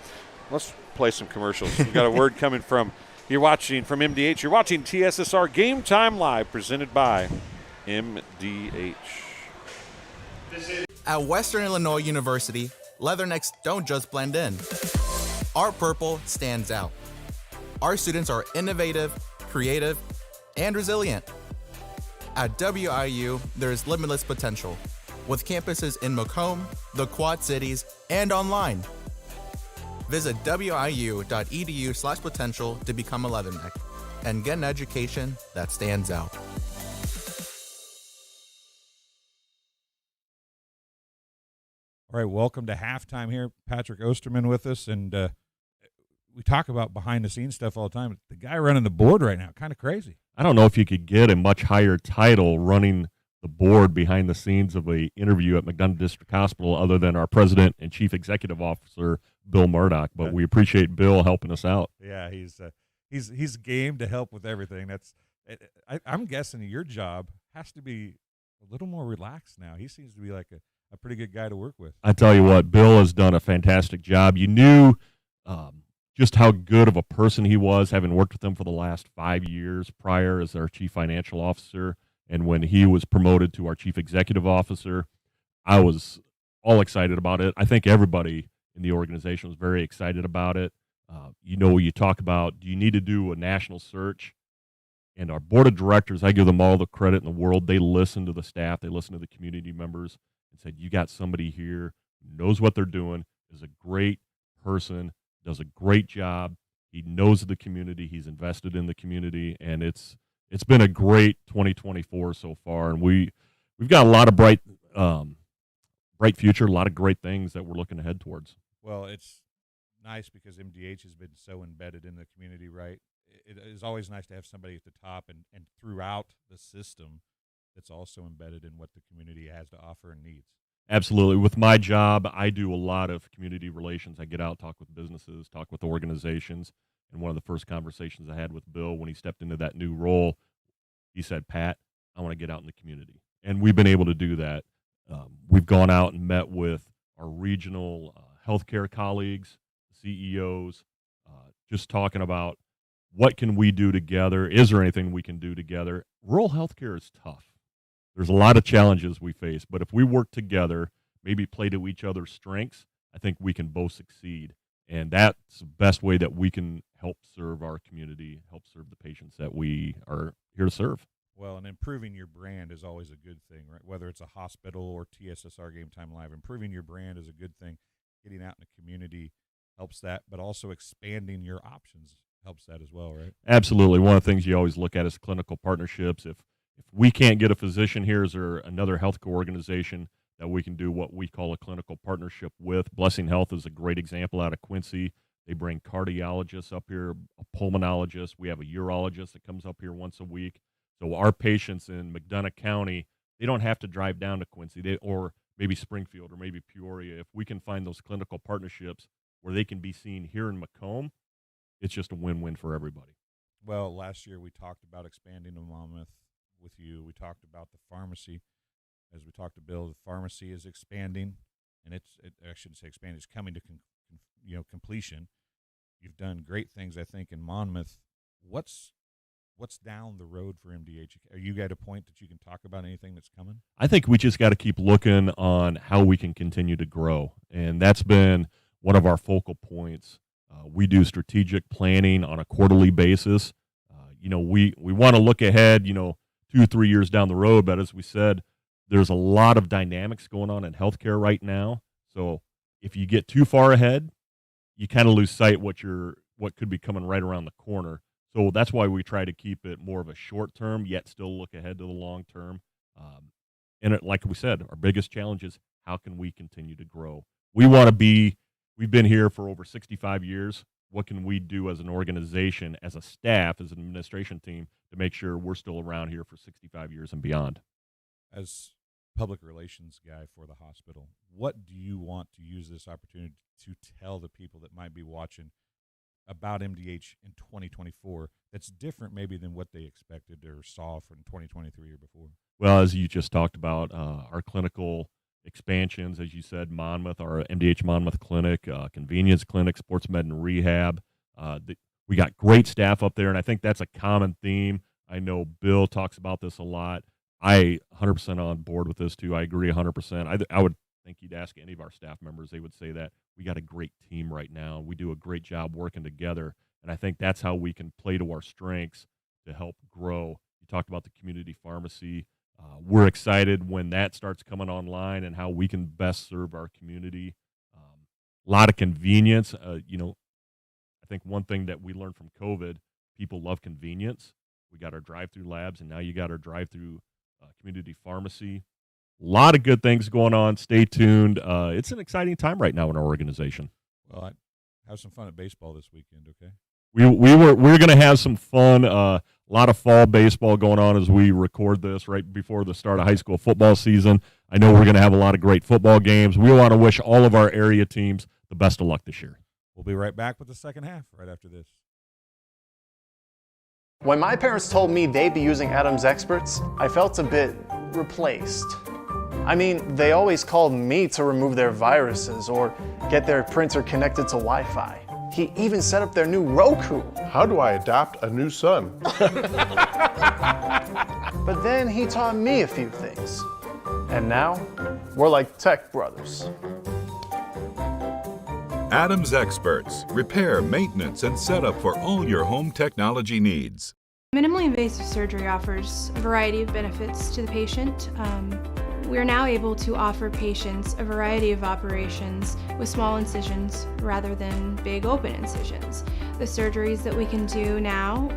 let's play some commercials. We got a word coming from. You're watching from MDH. You're watching TSSR Game Time Live, presented by MDH. At Western Illinois University, leathernecks don't just blend in. Our purple stands out. Our students are innovative, creative, and resilient. At WIU, there's limitless potential, with campuses in Macomb, the Quad Cities, and online. Visit wiu.edu/potential to become a leatherneck and get an education that stands out. All right, welcome to halftime here. Patrick Osterman with us, and we talk about behind-the-scenes stuff all the time. The guy running the board right now, kind of crazy. I don't know if you could get a much higher title running the board behind the scenes of a interview at McDonough District Hospital other than our president and chief executive officer, Bill Murdoch. But we appreciate Bill helping us out. Yeah, he's game to help with everything. I'm guessing your job has to be a little more relaxed now. He seems to be like a pretty good guy to work with. I tell you what, Bill has done a fantastic job. You knew just how good of a person he was, having worked with him for the last 5 years prior as our chief financial officer. And when he was promoted to our chief executive officer, I was all excited about it. I think everybody in the organization was very excited about it. You talk about, do you need to do a national search? And our board of directors, I give them all the credit in the world. They listen to the staff. They listen to the community members and said, you got somebody here who knows what they're doing, is a great person, does a great job. He knows the community. He's invested in the community. And it's been a great 2024 so far. And we've got a lot of bright future, a lot of great things that we're looking ahead towards. Well, it's nice because MDH has been so embedded in the community, right? It is always nice to have somebody at the top and throughout the system that's also embedded in what the community has to offer and needs. Absolutely. With my job, I do a lot of community relations. I get out, talk with businesses, talk with organizations. And one of the first conversations I had with Bill when he stepped into that new role, he said, Pat, I want to get out in the community. And we've been able to do that. We've gone out and met with our regional healthcare colleagues, CEOs, just talking about what can we do together? Is there anything we can do together? Rural healthcare is tough. There's a lot of challenges we face, but if we work together, maybe play to each other's strengths, I think we can both succeed. And that's the best way that we can help serve our community, help serve the patients that we are here to serve. Well, and improving your brand is always a good thing, right? Whether it's a hospital or TSSR Game Time Live, improving your brand is a good thing. Getting out in the community helps that, but also expanding your options helps that as well, right? Absolutely. One of the things you always look at is clinical partnerships. If we can't get a physician here, is there another healthcare organization that we can do what we call a clinical partnership with? Blessing Health is a great example out of Quincy. They bring cardiologists up here, a pulmonologist. We have a urologist that comes up here once a week. So our patients in McDonough County, they don't have to drive down to Quincy or maybe Springfield or maybe Peoria. If we can find those clinical partnerships where they can be seen here in Macomb, it's just a win-win for everybody. Well, last year we talked about expanding to Monmouth with you. We talked about the pharmacy. As we talked to Bill, the pharmacy is expanding, and I shouldn't say expanding, it's coming to completion. You've done great things, I think, in Monmouth. What's down the road for MDH? Are you at a point that you can talk about anything that's coming? I think we just got to keep looking on how we can continue to grow, and that's been one of our focal points. We do strategic planning on a quarterly basis. We want to look ahead, 2-3 years down the road, but as we said, there's a lot of dynamics going on in healthcare right now. So if you get too far ahead, you kind of lose sight what could be coming right around the corner. So that's why we try to keep it more of a short term, yet still look ahead to the long term. Like we said, our biggest challenge is how can we continue to grow? We've been here for over 65 years. What can we do as an organization, as a staff, as an administration team to make sure we're still around here for 65 years and beyond? As public relations guy for the hospital. What do you want to use this opportunity to tell the people that might be watching about MDH in 2024 that's different maybe than what they expected or saw from 2023 or before? Well, as you just talked about, our clinical expansions, as you said, Monmouth, our MDH Monmouth Clinic, convenience clinic, sports med and rehab. We got great staff up there, and I think that's a common theme. I know Bill talks about this a lot. I 100% on board with this too. I agree 100%. I would think you'd ask any of our staff members, they would say that we got a great team right now. We do a great job working together, and I think that's how we can play to our strengths to help grow. You talked about the community pharmacy. We're excited when that starts coming online and how we can best serve our community. A lot of convenience. I think one thing that we learned from COVID, people love convenience. We got our drive-through labs, and now you got our drive-through community pharmacy. A lot of good things going on. Stay tuned. It's an exciting time right now in our organization. Well, have some fun at baseball this weekend, okay? We're going to have some fun. A lot of fall baseball going on as we record this right before the start of high school football season. I know we're going to have a lot of great football games. We want to wish all of our area teams the best of luck this year. We'll be right back with the second half right after this. When my parents told me they'd be using Adams Experts, I felt a bit replaced. I mean, they always called me to remove their viruses or get their printer connected to Wi-Fi. He even set up their new Roku. How do I adopt a new son? But then he taught me a few things. And now, we're like tech brothers. Adams Experts. Repair, maintenance, and setup for all your home technology needs. Minimally invasive surgery offers a variety of benefits to the patient. We're now able to offer patients a variety of operations with small incisions rather than big open incisions. The surgeries that we can do now,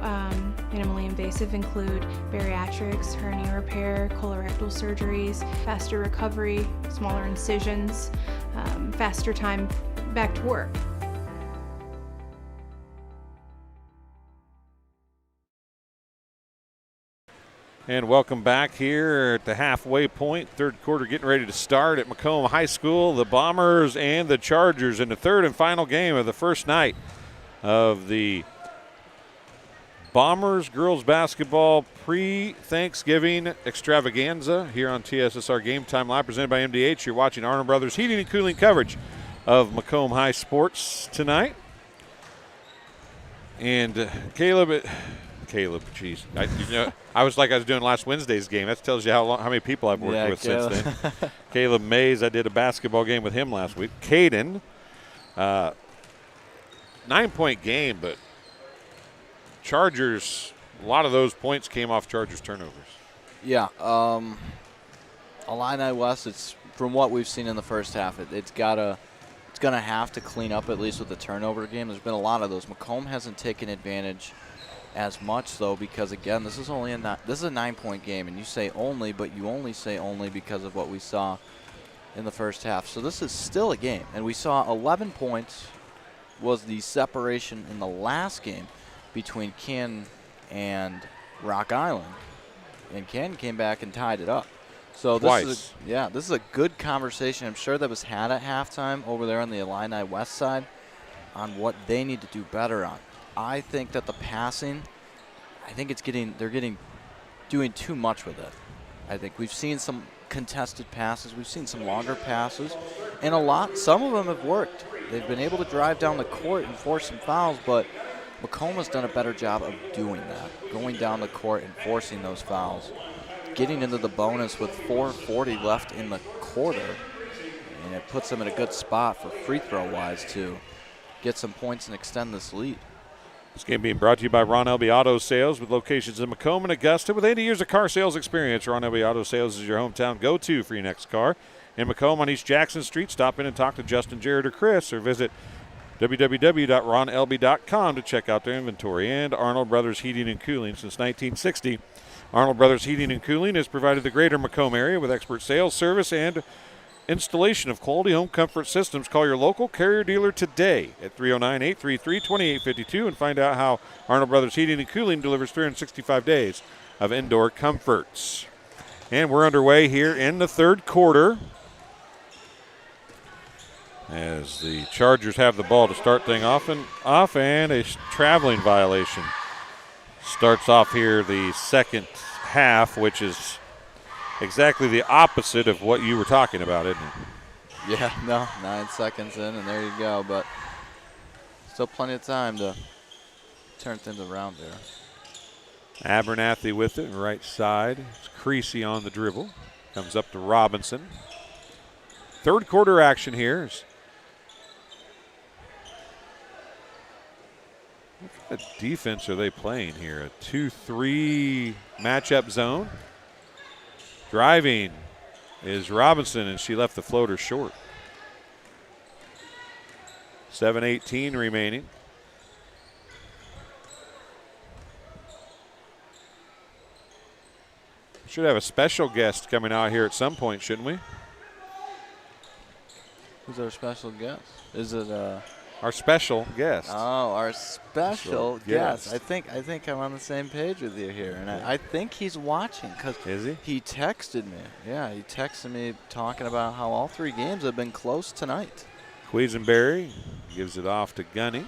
minimally invasive, include bariatrics, hernia repair, colorectal surgeries, faster recovery, smaller incisions, faster time back to work. And welcome back here at the halfway point. Third quarter getting ready to start at Macomb High School. The Bombers and the Chargers in the third and final game of the first night of the Bombers girls basketball pre-Thanksgiving extravaganza here on TSSR Game Time Live, presented by MDH. You're watching Arnold Brothers Heating and Cooling coverage of Macomb High Sports tonight. And Caleb, geez. I was doing last Wednesday's game. That tells you how many people I've worked with since then. Caleb Mays, I did a basketball game with him last week. Caden, 9-point game, but Chargers, a lot of those points came off Chargers turnovers. Yeah. Illini West, it's from what we've seen in the first half, it's going to have to clean up at least with the turnover game. There's been a lot of those. Macomb hasn't taken advantage as much, though, because, again, this is a 9-point game, and you say only, but you only say only because of what we saw in the first half. So this is still a game, and we saw 11 points was the separation in the last game between Canton and Rock Island, and Canton came back and tied it up. So this is a good conversation. I'm sure that was had at halftime over there on the Illini West side on what they need to do better on. I think that the passing, they're doing too much with it. I think we've seen some contested passes, we've seen some longer passes, and some of them have worked. They've been able to drive down the court and force some fouls, but Macomb has done a better job of doing that, going down the court and forcing those fouls, getting into the bonus with 4:40 left in the quarter, and it puts them in a good spot for free throw wise to get some points and extend this lead. This game being brought to you by Ron Elby Auto Sales with locations in Macomb and Augusta. With 80 years of car sales experience, Ron Elby Auto Sales is your hometown go-to for your next car. In Macomb on East Jackson Street, stop in and talk to Justin, Jared, or Chris, or visit www.ronlb.com to check out their inventory. And Arnold Brothers Heating and Cooling since 1960. Arnold Brothers Heating and Cooling has provided the greater Macomb area with expert sales, service, and installation of quality home comfort systems. Call your local Carrier dealer today at 309-833-2852 and find out how Arnold Brothers Heating and Cooling delivers 365 days of indoor comforts. And we're underway here in the third quarter as the Chargers have the ball to start things off, and a traveling violation starts off here the second half, which is exactly the opposite of what you were talking about, isn't it? Yeah, no, 9 seconds in, and there you go. But still plenty of time to turn things around there. Abernathy with it, right side. It's Creasy on the dribble. Comes up to Robinson. Third quarter action here. What kind of defense are they playing here? A 2-3 matchup zone. Driving is Robinson, and she left the floater short. 7:18 remaining. Should have a special guest coming out here at some point, shouldn't we? Who's our special guest? Is it our special guest? Oh, our special guest. I think I'm on the same page with you here, and I think he's watching because he texted me. Yeah, he texted me talking about how all 3 games have been close tonight. Quisenberry gives it off to Gunning.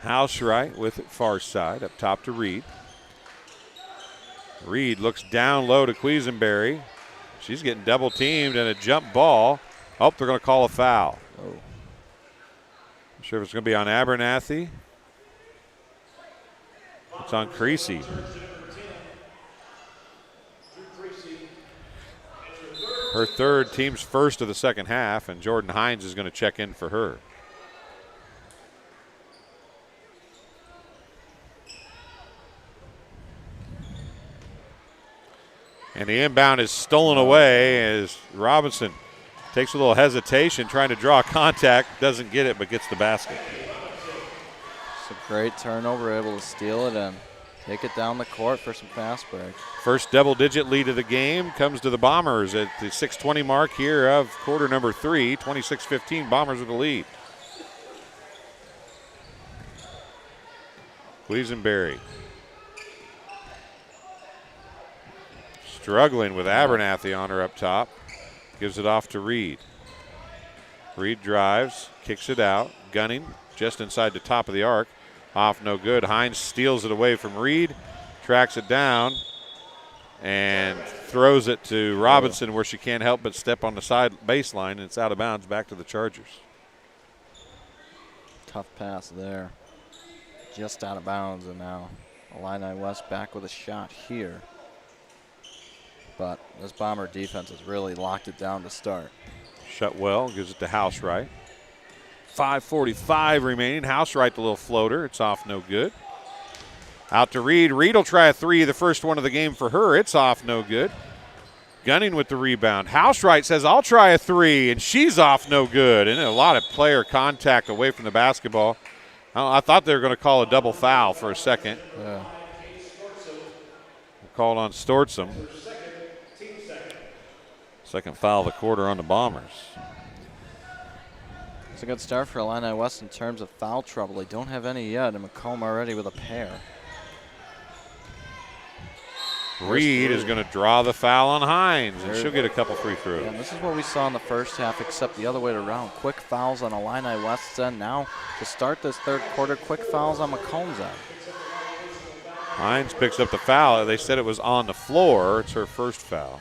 Housewright with it far side, up top to Reed. Reed looks down low to Quisenberry. She's getting double teamed and a jump ball. Oh, they're going to call a foul. Oh. Not sure if it's going to be on Abernathy. It's on Creasy. Her third, team's first of the second half, and Jordan Hines is going to check in for her. And the inbound is stolen away as Robinson takes a little hesitation, trying to draw contact, doesn't get it, but gets the basket. It's a great turnover, able to steal it and take it down the court for some fast break. First double-digit lead of the game comes to the Bombers at the 6:20 mark here of quarter number 3, 26-15, Bombers with the lead. Quisenberry struggling with Abernathy on her up top. Gives it off to Reed. Reed drives, kicks it out. Gunning just inside the top of the arc. Off no good. Hines steals it away from Reed, tracks it down, and throws it to Robinson where she can't help but step on the side baseline, and it's out of bounds back to the Chargers. Tough pass there. Just out of bounds, and now Illini West back with a shot here. But this Bomber defense has really locked it down to start. Shutwell gives it to Housewright. 5:45 remaining. Housewright, the little floater. It's off no good. Out to Reed. Reed will try a 3, the first one of the game for her. It's off no good. Gunning with the rebound. Housewright says, I'll try a 3, and she's off no good. And a lot of player contact away from the basketball. I thought they were going to call a double foul for a second. Yeah. Called on Stortzum. Second foul of the quarter on the Bombers. It's a good start for Illini West in terms of foul trouble. They don't have any yet, and Macomb already with a pair. Reed is going to draw the foul on Hines, and she'll get a couple free throws. Yeah, and this is what we saw in the first half, except the other way around. Quick fouls on Illini West's end. Now, to start this third quarter, quick fouls on Macomb's end. Hines picks up the foul. They said it was on the floor. It's her first foul.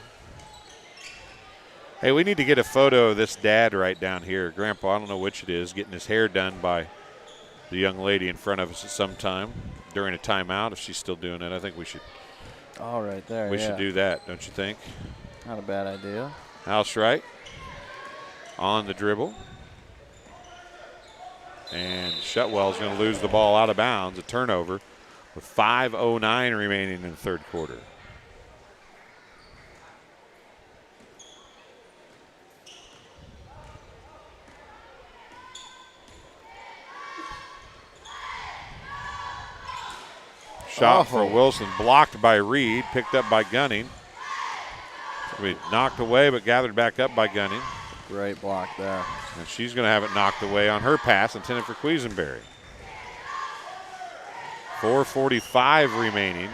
Hey, we need to get a photo of this dad right down here. Grandpa, I don't know which it is, getting his hair done by the young lady in front of us at some time during a timeout, if she's still doing it. I think we should. All right there, We should do that, don't you think? Not a bad idea. Housewright on the dribble. And Shutwell's going to lose the ball out of bounds, a turnover, with 5:09 remaining in the third quarter. Shot for Wilson, blocked by Reed, picked up by Gunning. We knocked away, but gathered back up by Gunning. Great block there. And she's going to have it knocked away on her pass, intended for Quisenberry. 4:45 remaining.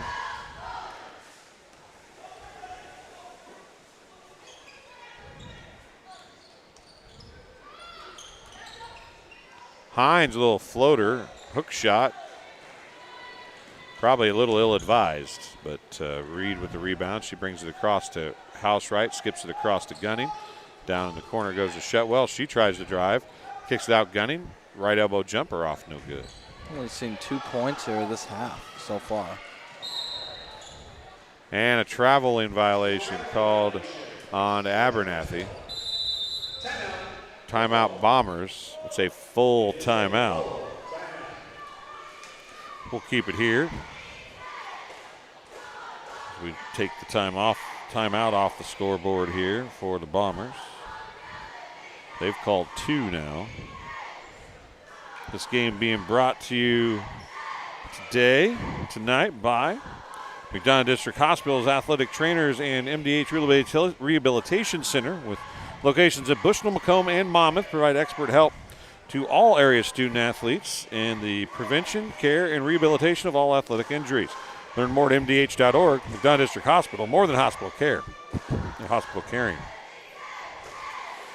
Hines, a little floater, hook shot. Probably a little ill-advised, but Reed with the rebound. She brings it across to Housewright, skips it across to Gunning. Down in the corner goes to Shutwell. She tries to drive, kicks it out Gunning. Right elbow jumper off, no good. Only seen 2 points here this half so far. And a traveling violation called on Abernathy. Timeout Bombers. It's a full timeout. We'll keep it here. We take the timeout off the scoreboard here for the Bombers. They've called 2 now. This game being brought to you tonight by McDonough District Hospital's athletic trainers and MDH Rehabilitation Center with locations at Bushnell, Macomb, and Monmouth provide expert help to all area student athletes in the prevention, care, and rehabilitation of all athletic injuries. Learn more at mdh.org. McDonough District Hospital, more than hospital care. They're hospital caring.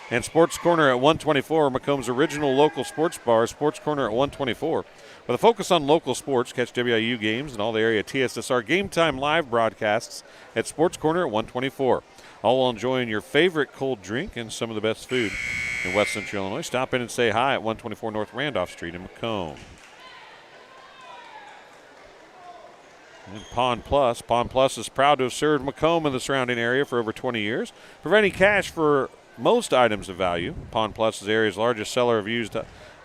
And Sports Corner at 124, Macomb's original local sports bar. Sports Corner at 124. With a focus on local sports, catch WIU games and all the area TSSR Game Time live broadcasts at Sports Corner at 124. All while enjoying your favorite cold drink and some of the best food in West Central Illinois. Stop in and say hi at 124 North Randolph Street in Macomb. And Pond Plus is proud to have served Macomb and the surrounding area for over 20 years, providing cash for most items of value. Pond Plus is the area's largest seller of used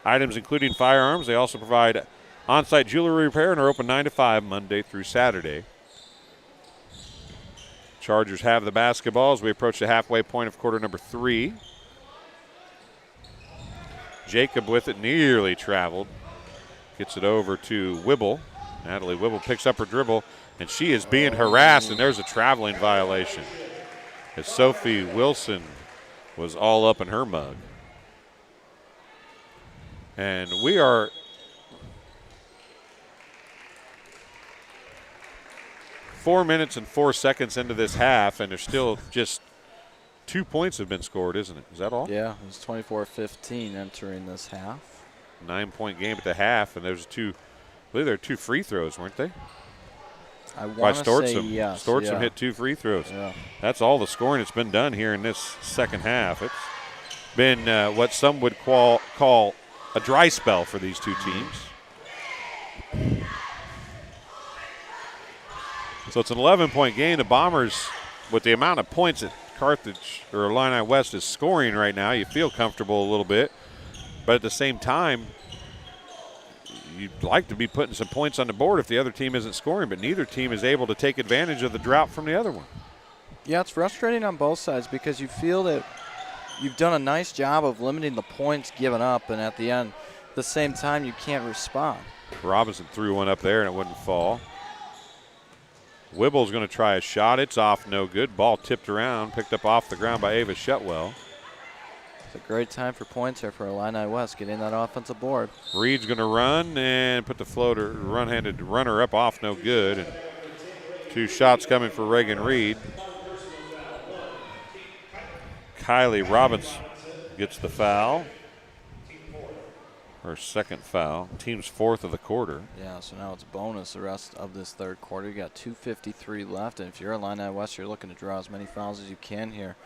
items, including firearms. They also provide on-site jewelry repair and are open 9 to 5 Monday through Saturday. Chargers have the basketball as we approach the halfway point of quarter number 3. Jacob with it, nearly traveled. Gets it over to Wibble. Natalie Wibble picks up her dribble, and she is being harassed, and there's a traveling violation as Sophie Wilson was all up in her mug. And we are – 4 minutes and 4 seconds into this half, and there's still just 2 points have been scored, isn't it? Is that all? Yeah, it was 24-15 entering this half. 9-point game at the half, and there's I believe there were 2 free throws, weren't they? I want to say yes. Stortsom hit 2 free throws. Yeah. That's all the scoring that's been done here in this second half. It's been what some would call a dry spell for these two teams. So it's an 11-point game. The Bombers, with the amount of points that Carthage or Illini West is scoring right now, you feel comfortable a little bit. But at the same time, you'd like to be putting some points on the board if the other team isn't scoring, but neither team is able to take advantage of the drought from the other one. Yeah, it's frustrating on both sides because you feel that you've done a nice job of limiting the points given up, and at the end, at the same time, you can't respond. Robinson threw one up there, and it wouldn't fall. Wibble's going to try a shot. It's off, no good. Ball tipped around, picked up off the ground by Ava Shutwell. It's a great time for points here for Illini West, getting that offensive board. Reed's going to run and put the floater, run-handed runner up off, no good. And 2 shots coming for Reagan Reed. Kylie Robinson gets the foul. Her second foul. Team's 4th of the quarter. Yeah, so now it's bonus the rest of this third quarter. You got 2:53 left, and if you're Illini West, you're looking to draw as many fouls as you can here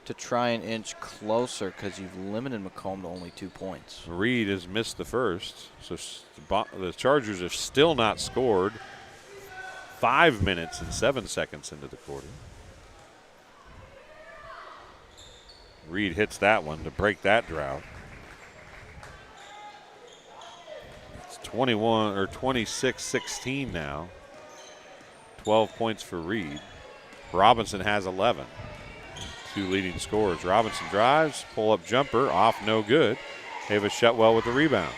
to try and inch closer because you've limited Macomb to only 2 points. Reed has missed the first, so the Chargers have still not scored 5 minutes and 7 seconds into the quarter. Reed hits that one to break that drought. It's 26-16 now. 12 points for Reed. Robinson has 11. 2 leading scorers. Robinson drives, pull-up jumper, off, no good. Ava Shutwell with the rebound.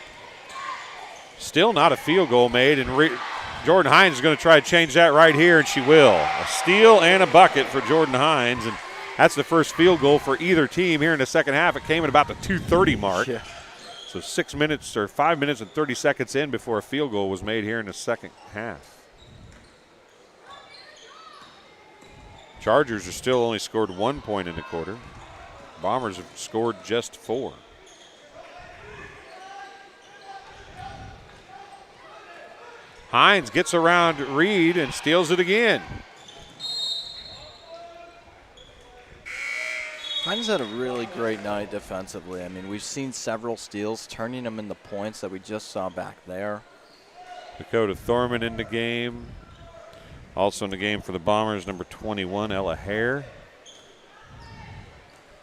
Still not a field goal made, and Jordan Hines is going to try to change that right here, and she will. A steal and a bucket for Jordan Hines, and that's the first field goal for either team here in the second half. It came at about the 2:30 mark. Yeah. So 5 minutes and 30 seconds in before a field goal was made here in the second half. Chargers are still only scored 1 point in the quarter. Bombers have scored just 4. Hines gets around Reed and steals it again. Hines had a really great night defensively. I mean, we've seen several steals, turning them into points that we just saw back there. Dakota Thorman in the game. Also in the game for the Bombers, number 21, Ella Hare.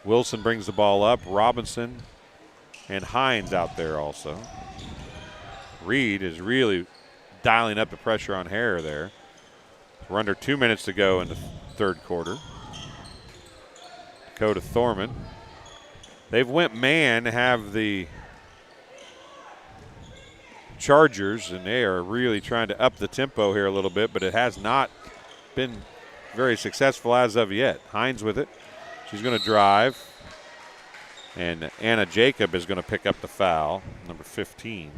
Wilson brings the ball up. Robinson and Hines out there also. Reed is really dialing up the pressure on Hare there. We're under 2 minutes to go in the third quarter. Dakota Thorman. They've went man, have the Chargers, and they are really trying to up the tempo here a little bit, but it has not been very successful as of yet. Hines with it. She's going to drive, and Anna Jacob is going to pick up the foul, number 15.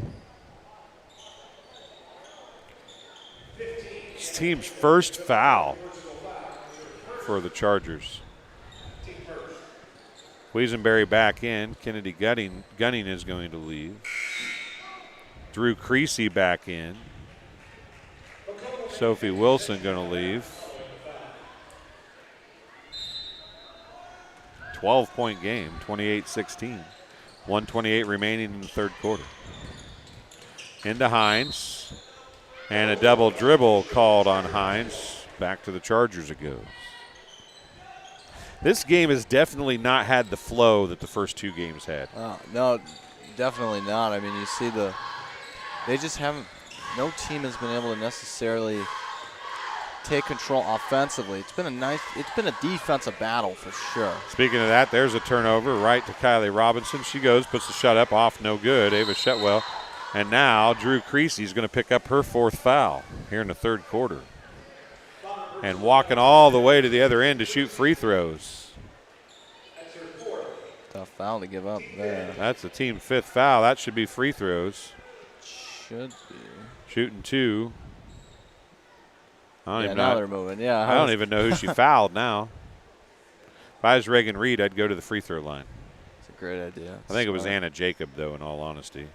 This team's first foul for the Chargers. Weasenberry back in. Kennedy Gunning is going to leave. Drew Creasy back in. Sophie Wilson going to leave. 12-point game, 28-16. 1:28 remaining in the third quarter. Into Hines. And a double dribble called on Hines. Back to the Chargers it goes. This game has definitely not had the flow that the first two games had. No, definitely not. I mean, you see they just haven't, no team has been able to necessarily take control offensively. It's been a defensive battle for sure. Speaking of that, there's a turnover right to Kylie Robinson. She goes, puts the shot up, off, no good. Ava Shetwell. And now Drew Creasy is going to pick up her fourth foul here in the third quarter. And walking all the way to the other end to shoot free throws. Tough foul to give up there. That's the team fifth foul. That should be free throws. Should be. Shooting two. Now they're moving. Yeah. I don't even know who she fouled now. If I was Reagan Reed, I'd go to the free throw line. It's a great idea. I think it was Anna Jacob, though, in all honesty.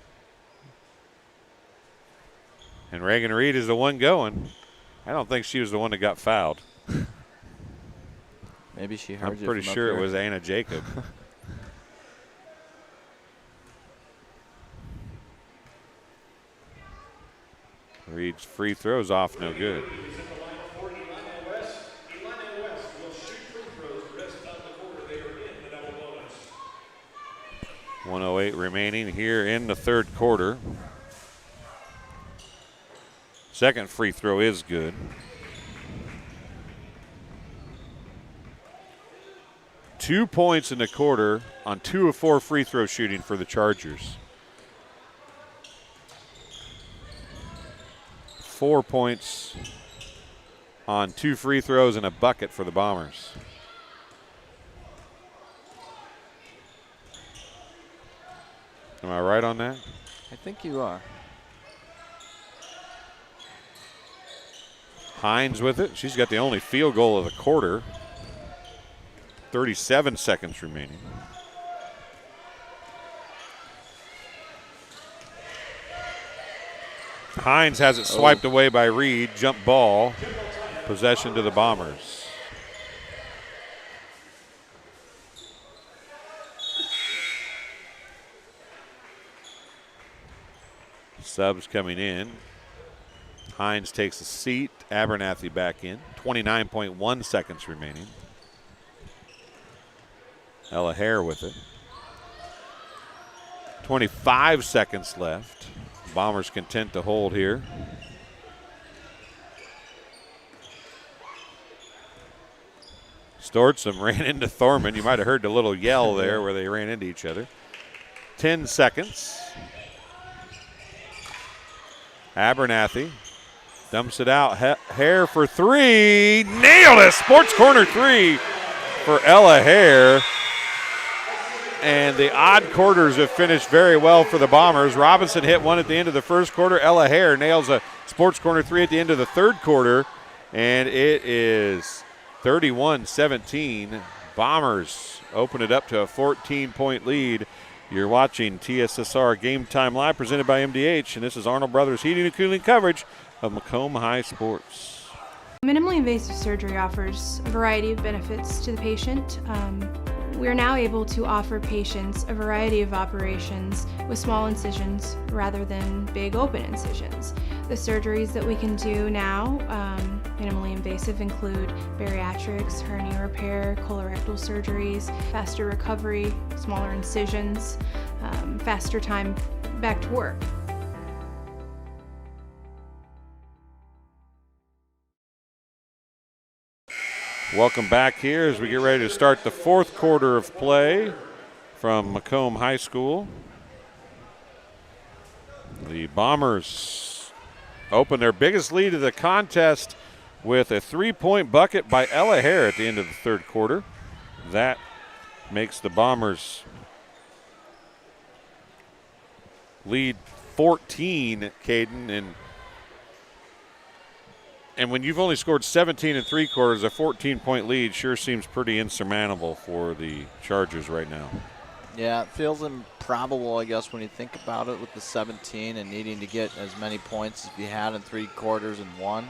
And Reagan Reed is the one going. I don't think she was the one that got fouled. Maybe she heard you. I'm pretty sure it was Anna Jacob. Reed's free throws off, no good. 1:08 remaining here in the third quarter. Second free throw is good. Two points in the quarter on 2 of 4 free throw shooting for the Chargers. 4 points on 2 free throws and a bucket for the Bombers. Am I right on that? I think you are. Hines with it. She's got the only field goal of the quarter. 37 seconds remaining. Hines has it swiped away by Reed. Jump ball. Possession to the Bombers. Subs coming in. Hines takes a seat. Abernathy back in. 29.1 seconds remaining. Ella Hare with it. 25 seconds left. Bombers content to hold here. Stortzum ran into Thorman. You might have heard the little yell there where they ran into each other. 10 seconds. Abernathy dumps it out. Hare for three. Nailed it. Sports corner three for Ella Hare. And the odd quarters have finished very well for the Bombers. Robinson hit one at the end of the first quarter. Ella Hare nails a sports corner three at the end of the third quarter. And it is 31-17. Bombers open it up to a 14-point lead. You're watching TSSR Game Time Live presented by MDH, and this is Arnold Brothers Heating and Cooling coverage of Macomb High Sports. Minimally invasive surgery offers a variety of benefits to the patient. We are now able to offer patients a variety of operations with small incisions rather than big open incisions. The surgeries that we can do now, minimally invasive, include bariatrics, hernia repair, colorectal surgeries, faster recovery, smaller incisions, faster time back to work. Welcome back here as we get ready to start the fourth quarter of play from Macomb High School. The Bombers open their biggest lead of the contest with a three-point bucket by Ella Hare at the end of the third quarter. That makes the Bombers lead 14, Caden, and when you've only scored 17 in three quarters, a 14-point lead sure seems pretty insurmountable for the Chargers right now. Yeah, it feels improbable, I guess, when you think about it with the 17 and needing to get as many points as you had in three quarters and one.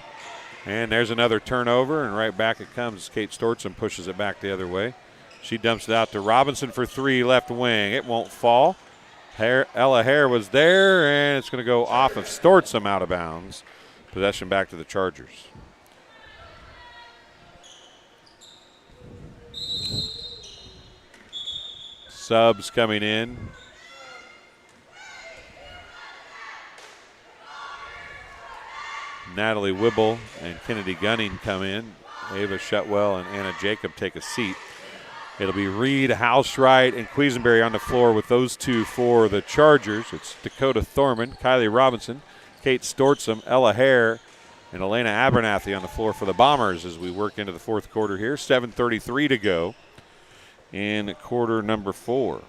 And there's another turnover, and right back it comes. Kate Stortson pushes it back the other way. She dumps it out to Robinson for three, left wing. It won't fall. Ella Hare was there, and it's going to go off of Stortson out of bounds. Possession back to the Chargers. Subs coming in. Natalie Wibble and Kennedy Gunning come in. Ava Shutwell and Anna Jacob take a seat. It'll be Reed, Housewright, and Quisenberry on the floor with those two for the Chargers. It's Dakota Thorman, Kylie Robinson, Kate Stortson, Ella Hare, and Elena Abernathy on the floor for the Bombers as we work into the fourth quarter here. 7:33 to go in quarter number 4.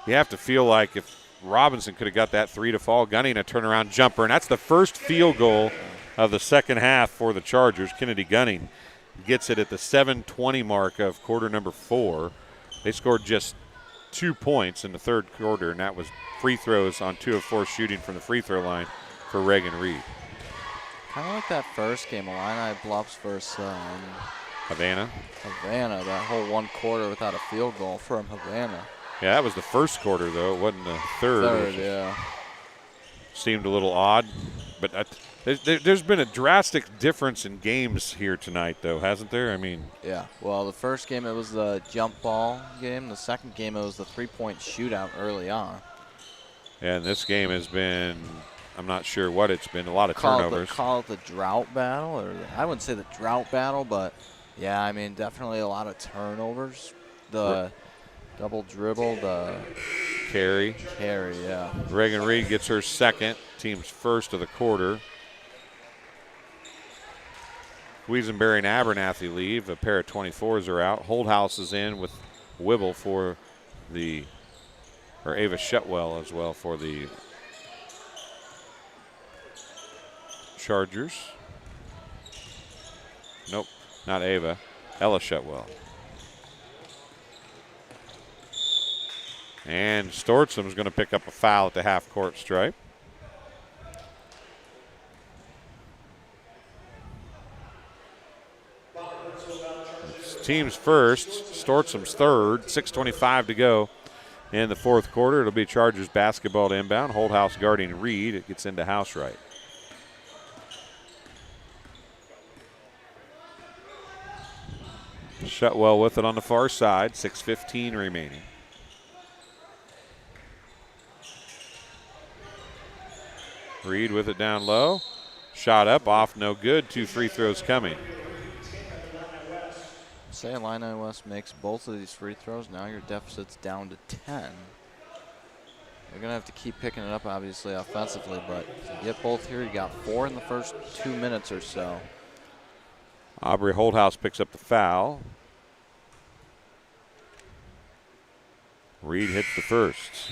You have to feel like if Robinson could have got that three to fall, Gunning a turnaround jumper, and that's the first field goal of the second half for the Chargers. Kennedy Gunning gets it at the 7:20 mark of quarter number 4. They scored just 2 points in the third quarter, and that was free throws on 2 of 4 shooting from the free throw line for Reagan Reed. Kind of like that first game, Illini Bluffs versus Havana. That whole one quarter without a field goal from Havana. Yeah, that was the first quarter, though. It wasn't the third. Yeah. Seemed a little odd. But there's been a drastic difference in games here tonight, though, hasn't there? I mean. Yeah. Well, the first game, it was the jump ball game. The second game, it was the three-point shootout early on. Yeah, and this game has been, I'm not sure what it's been, a lot of turnovers. Call it the drought battle. Or I wouldn't say the drought battle, but, yeah, I mean, definitely a lot of turnovers. The double dribble, the carry, yeah. Reagan Reed gets her second, team's first of the quarter. Quisenberry and Abernathy leave. A pair of 24s are out. Holdhouse is in with Wibble for Ava Shutwell as well for the Chargers. Nope, not Ava. Ella Shutwell. And Stortson's going to pick up a foul at the half-court stripe. It's team's first, Stortson's third, 6:25 to go in the fourth quarter. It'll be Chargers basketball to inbound. Holdhouse guarding Reed. It gets into Housewright. Shutwell with it on the far side, 6:15 remaining. Reed with it down low. Shot up, off, no good. 2 free throws coming. Say Illini West makes both of these free throws. Now your deficit's down to 10. You're going to have to keep picking it up, obviously, offensively, but to get both here, you got 4 in the first 2 minutes or so. Aubrey Holdhouse picks up the foul. Reed hits the first.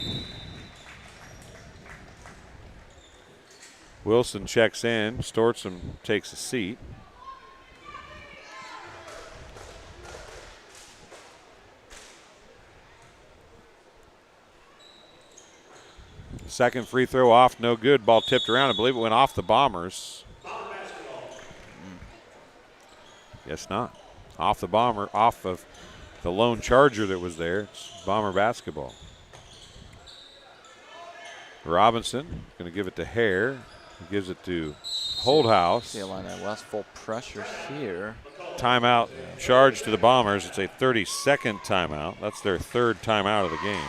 Wilson checks in. Stortson takes a seat. Second free throw off, no good. Ball tipped around. I believe it went off the Bombers. Guess not. Off the Bomber, off of the lone Charger that was there. It's Bomber basketball. Robinson going to give it to Hare. He gives it to Holdhouse. See Illini West full pressure here. Timeout charge to the Bombers. It's a 30-second timeout. That's their third timeout of the game.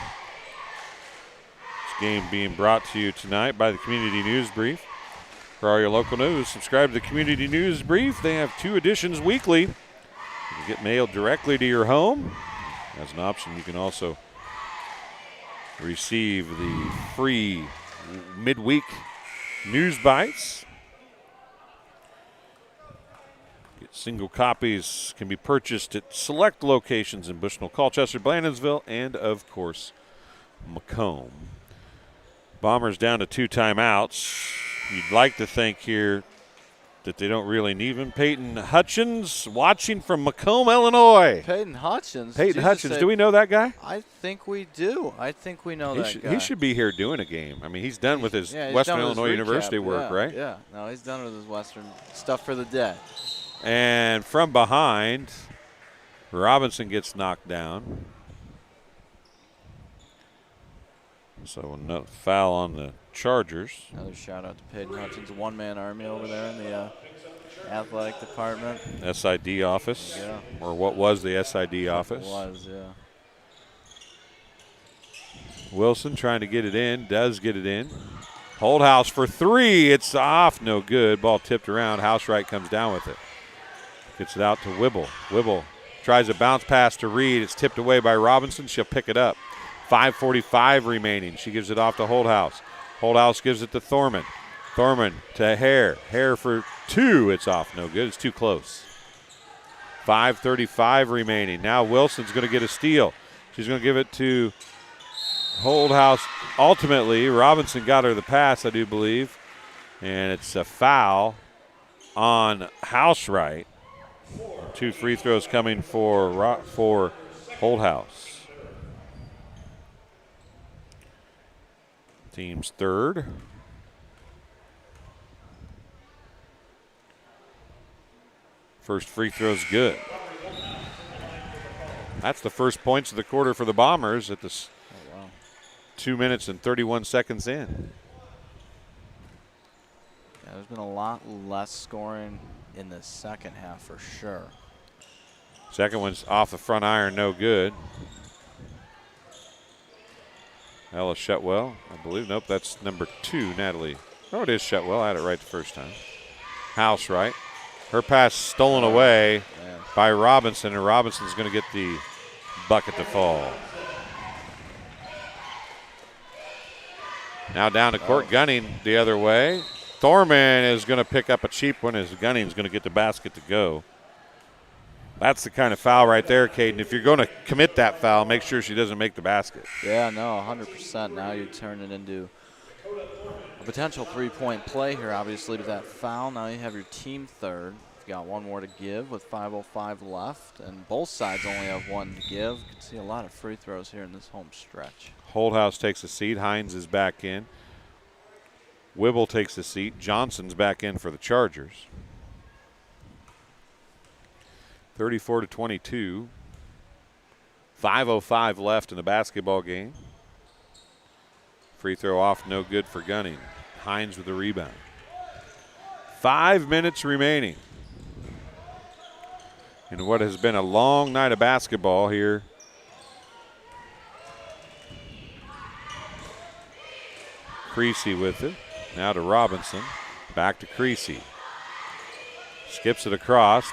This game being brought to you tonight by the Community News Brief. For all your local news, subscribe to the Community News Brief. They have 2 editions weekly. You can get mailed directly to your home. As an option, you can also receive the free midweek news bites. Single copies can be purchased at select locations in Bushnell, Colchester, Blandonsville, and, of course, Macomb. Bombers down to 2 timeouts. You'd like to think here that they don't really need him. Peyton Hutchins watching from Macomb, Illinois. Peyton Hutchins? Peyton Hutchins. Do we know that guy? I think we do. I think we know that guy. He should be here doing a game. I mean, he's done with his Western Illinois University work, right? Yeah. No, he's done with his Western stuff for the day. And from behind, Robinson gets knocked down. So no foul on the Chargers. Another shout out to Peyton Hutchins, a one-man army over there in the athletic department. SID office, yeah. Or what was the SID office. It was, yeah. Wilson trying to get it in, does get it in. Holdhouse for 3, it's off, no good. Ball tipped around, Housewright comes down with it. Gets it out to Wibble. Wibble tries a bounce pass to Reed. It's tipped away by Robinson. She'll pick it up. 5:45 remaining. She gives it off to Holdhouse. Holdhouse gives it to Thorman. Thorman to Hare. Hare for 2. It's off. No good. It's too close. 5:35 remaining. Now Wilson's going to get a steal. She's going to give it to Holdhouse. Ultimately, Robinson got her the pass, I do believe. And it's a foul on Housewright. 2 free throws coming for Holdhouse. Team's third. First free throw's good. That's the first points of the quarter for the Bombers at this 2 minutes and 31 seconds in. Yeah, there's been a lot less scoring in the second half for sure. Second one's off the front iron, no good. Ella Shutwell, I believe. Nope, that's number 2, Natalie. Oh, it is Shutwell. I had it right the first time. Housewright. Her pass stolen away by Robinson, and Robinson's going to get the bucket to fall. Now down to Court Gunning the other way. Thorman is going to pick up a cheap one as Gunning's going to get the basket to go. That's the kind of foul right there, Caden. If you're going to commit that foul, make sure she doesn't make the basket. Yeah, no, 100%. Now you turn it into a potential three-point play here, obviously, with that foul. Now you have your team third. You've got one more to give with 5:05 left, and both sides only have one to give. You can see a lot of free throws here in this home stretch. Holdhouse takes a seat. Hines is back in. Wibble takes a seat. Johnson's back in for the Chargers. 34-22. 5:05 left in the basketball game. Free throw off, no good for Gunning. Hines with the rebound. 5 minutes remaining in what has been a long night of basketball here. Creasy with it. Now to Robinson. Back to Creasy. Skips it across.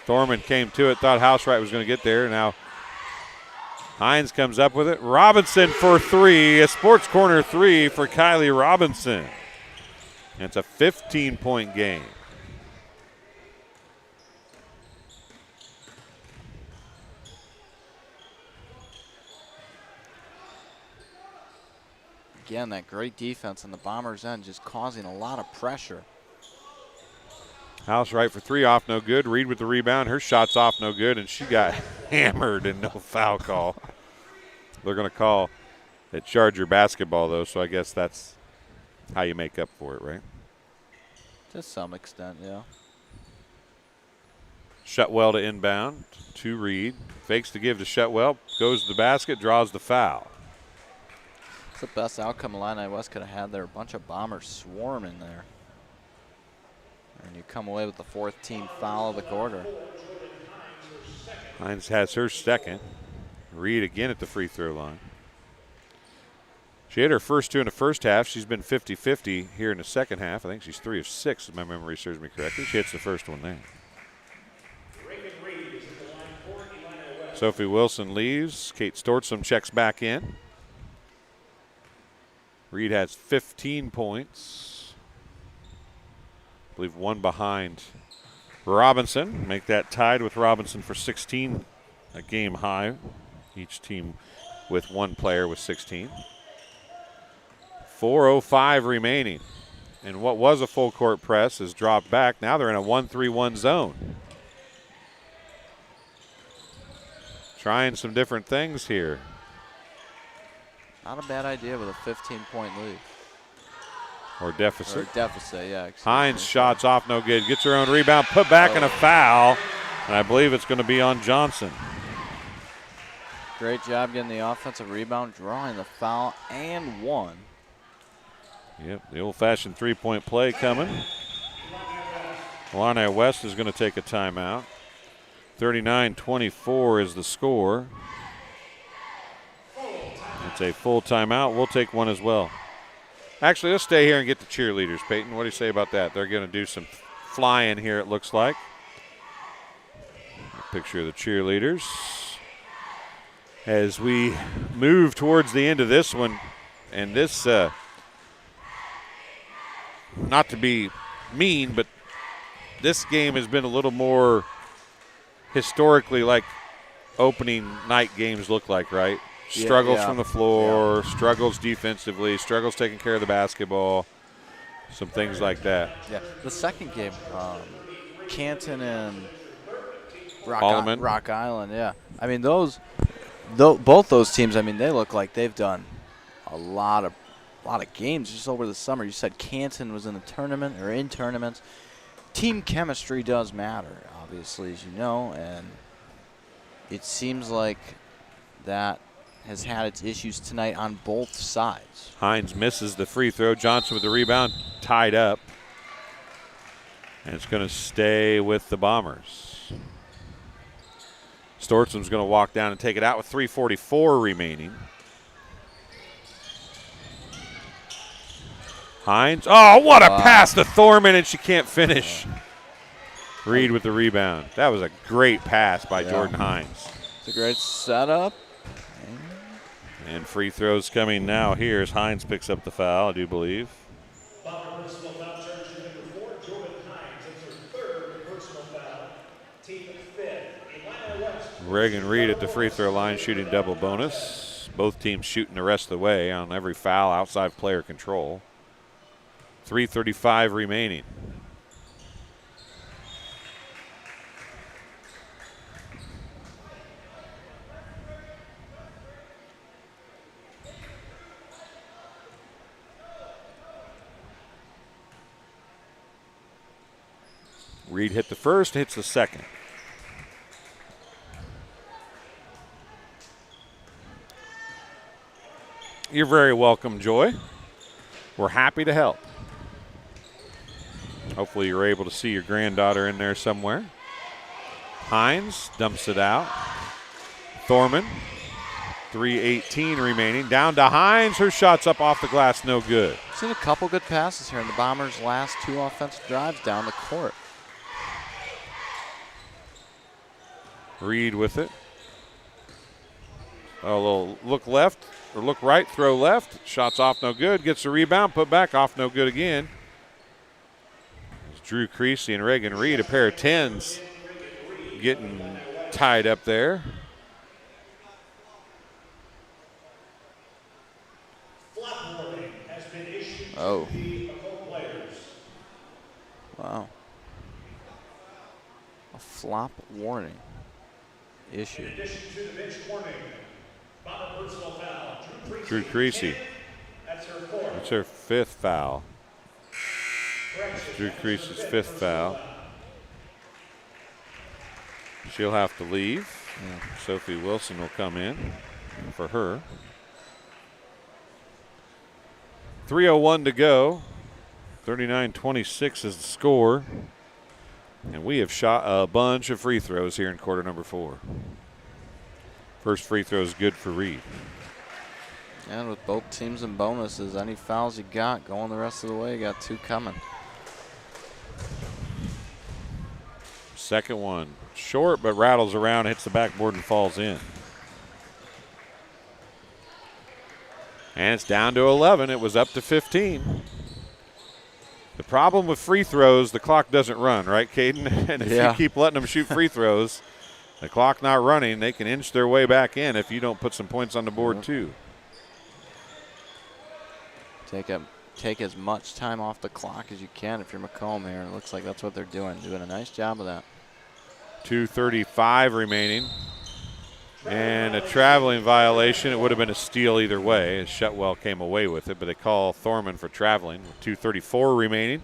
Thorman came to it, thought Housewright was going to get there. Now Hines comes up with it. Robinson for 3, a Sports Corner 3 for Kylie Robinson. And it's a 15-point game. Again, that great defense on the Bombers' end just causing a lot of pressure. Housewright for 3 off, no good. Reed with the rebound. Her shot's off, no good, and she got hammered and no foul call. They're going to call at Charger basketball, though, so I guess that's how you make up for it, right? To some extent, yeah. Shutwell to inbound, to Reed. Fakes to give to Shutwell, goes to the basket, draws the foul. It's the best outcome Illini West could have had there. A bunch of Bombers swarming there. And you come away with the 4th team foul of the quarter. Hines has her second. Reed again at the free throw line. She hit her first 2 in the first half. She's been 50-50 here in the second half. I think she's 3 of 6, if my memory serves me correctly. She hits the first one there. Sophie Wilson leaves. Kate Stortzum checks back in. Reed has 15 points. I believe one behind Robinson. Make that tied with Robinson for 16, a game high. Each team with one player with 16. 4:05 remaining. And what was a full court press has dropped back. Now they're in a 1-3-1 zone. Trying some different things here. Not a bad idea with a 15-point lead. Or deficit. Or deficit, yeah. Hines shots off, no good. Gets her own rebound, put back and a foul. And I believe it's going to be on Johnson. Great job getting the offensive rebound, drawing the foul, and one. Yep, the old-fashioned three-point play coming. Illini West is going to take a timeout. 39-24 is the score. It's a full timeout. We'll take one as well. Actually, let's stay here and get the cheerleaders, Peyton. What do you say about that? They're going to do some flying here, it looks like. A picture of the cheerleaders. As we move towards the end of this one, and this, not to be mean, but this game has been a little more historically like opening night games look like, right? Struggles from the floor, struggles defensively, struggles taking care of the basketball, some things like that. Yeah, the second game, Canton and Rock Island, yeah. I mean, both those teams, I mean, they look like they've done a lot of games just over the summer. You said Canton was in the tournament or in tournaments. Team chemistry does matter, obviously, as you know, and it seems like that has had its issues tonight on both sides. Hines misses the free throw. Johnson with the rebound, tied up. And it's going to stay with the Bombers. Stortzum's going to walk down and take it out with 3:44 remaining. Hines, oh, what a pass to Thorman, and she can't finish. Reed with the rebound. That was a great pass by Jordan Hines. It's a great setup. And free throws coming now here as Hines picks up the foul, I do believe. Personal foul charge to number 4, Jordan Hines. It's her third personal foul. Team 5th. Illini West. Reagan Reed at the free throw line shooting double bonus. Both teams shooting the rest of the way on every foul outside player control. 3:35 remaining. Reed hit the first, hits the second. You're very welcome, Joy. We're happy to help. Hopefully you're able to see your granddaughter in there somewhere. Hines dumps it out. Thorman, 3:18 remaining. Down to Hines. Her shot's up off the glass, no good. Seen a couple good passes here in the Bombers' last 2 offensive drives down the court. Reed with it. A little look left, or look right, throw left. Shot's off, no good. Gets the rebound, put back, off, no good again. Drew Creasy and Reagan Reed, a pair of 10s, getting tied up there. Oh. Wow. A flop warning issued. In addition to the bench warning, Bomber personal foul. Drew Creasy. That's her fourth. That's her 5th foul. Drew Creasy's 5th foul. She'll have to leave. Sophie Wilson will come in for her. 3:01 to go. 39-26 is the score. And we have shot a bunch of free throws here in quarter number 4. First free throw is good for Reed. And with both teams in bonuses, any fouls you got going the rest of the way, you got 2 coming. Second one, short but rattles around, hits the backboard and falls in. And it's down to 11. It was up to 15. The problem with free throws, the clock doesn't run, right, Caden? And if you keep letting them shoot free throws, the clock not running, they can inch their way back in if you don't put some points on the board too. Take as much time off the clock as you can if you're Macomb here. It looks like that's what they're doing a nice job of that. 2:35 remaining. And a traveling violation. It would have been a steal either way. Shutwell came away with it, but they call Thorman for traveling with 2:34 remaining.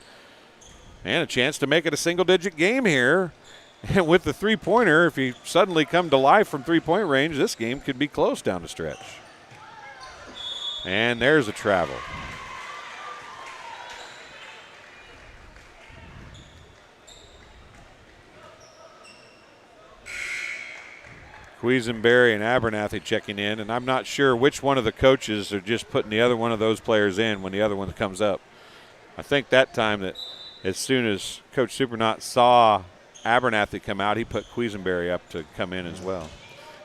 And a chance to make it a single-digit game here. And with the three-pointer, if you suddenly come to life from three-point range, this game could be close down the stretch. And there's a travel. Quisenberry and Abernathy checking in, and I'm not sure which one of the coaches are just putting the other one of those players in when the other one comes up. I think that time that as soon as Coach Supernaut saw Abernathy come out, he put Quisenberry up to come in as well.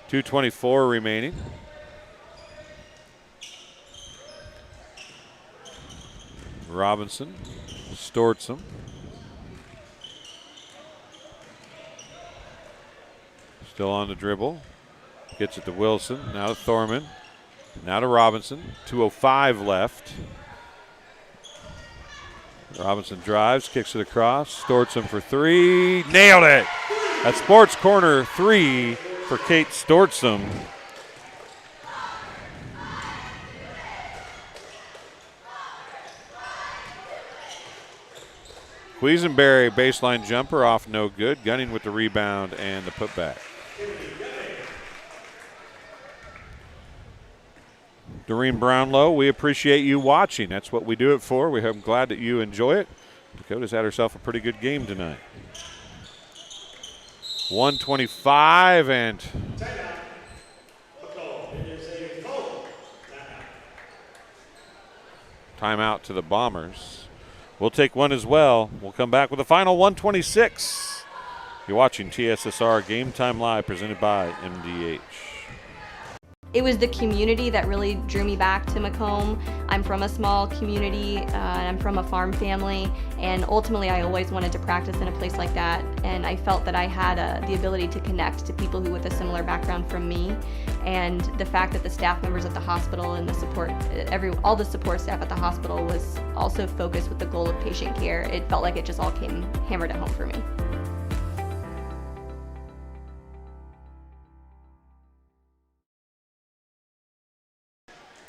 2:24 remaining. Robinson, Stortzum. Still on the dribble. Gets it to Wilson. Now to Thorman. Now to Robinson. 2:05 left. Robinson drives, kicks it across. Stortzum for three. Nailed it. At Sports Corner 3 for Kate Stortzum. Quisenberry baseline jumper off no good. Gunning with the rebound and the putback. Doreen Brownlow, we appreciate you watching. That's what we do it for. I'm glad that you enjoy it. Dakota's had herself a pretty good game tonight. 1:25 and timeout to the Bombers. We'll take one as well. We'll come back with the final 1:26. You're watching TSSR Game Time Live presented by MDH. It was the community that really drew me back to Macomb. I'm from a small community, and I'm from a farm family, and ultimately I always wanted to practice in a place like that, and I felt that I had the ability to connect to people who with a similar background from me, and the fact that the staff members at the hospital and the support, all the support staff at the hospital was also focused with the goal of patient care. It felt like it just all came hammered at home for me.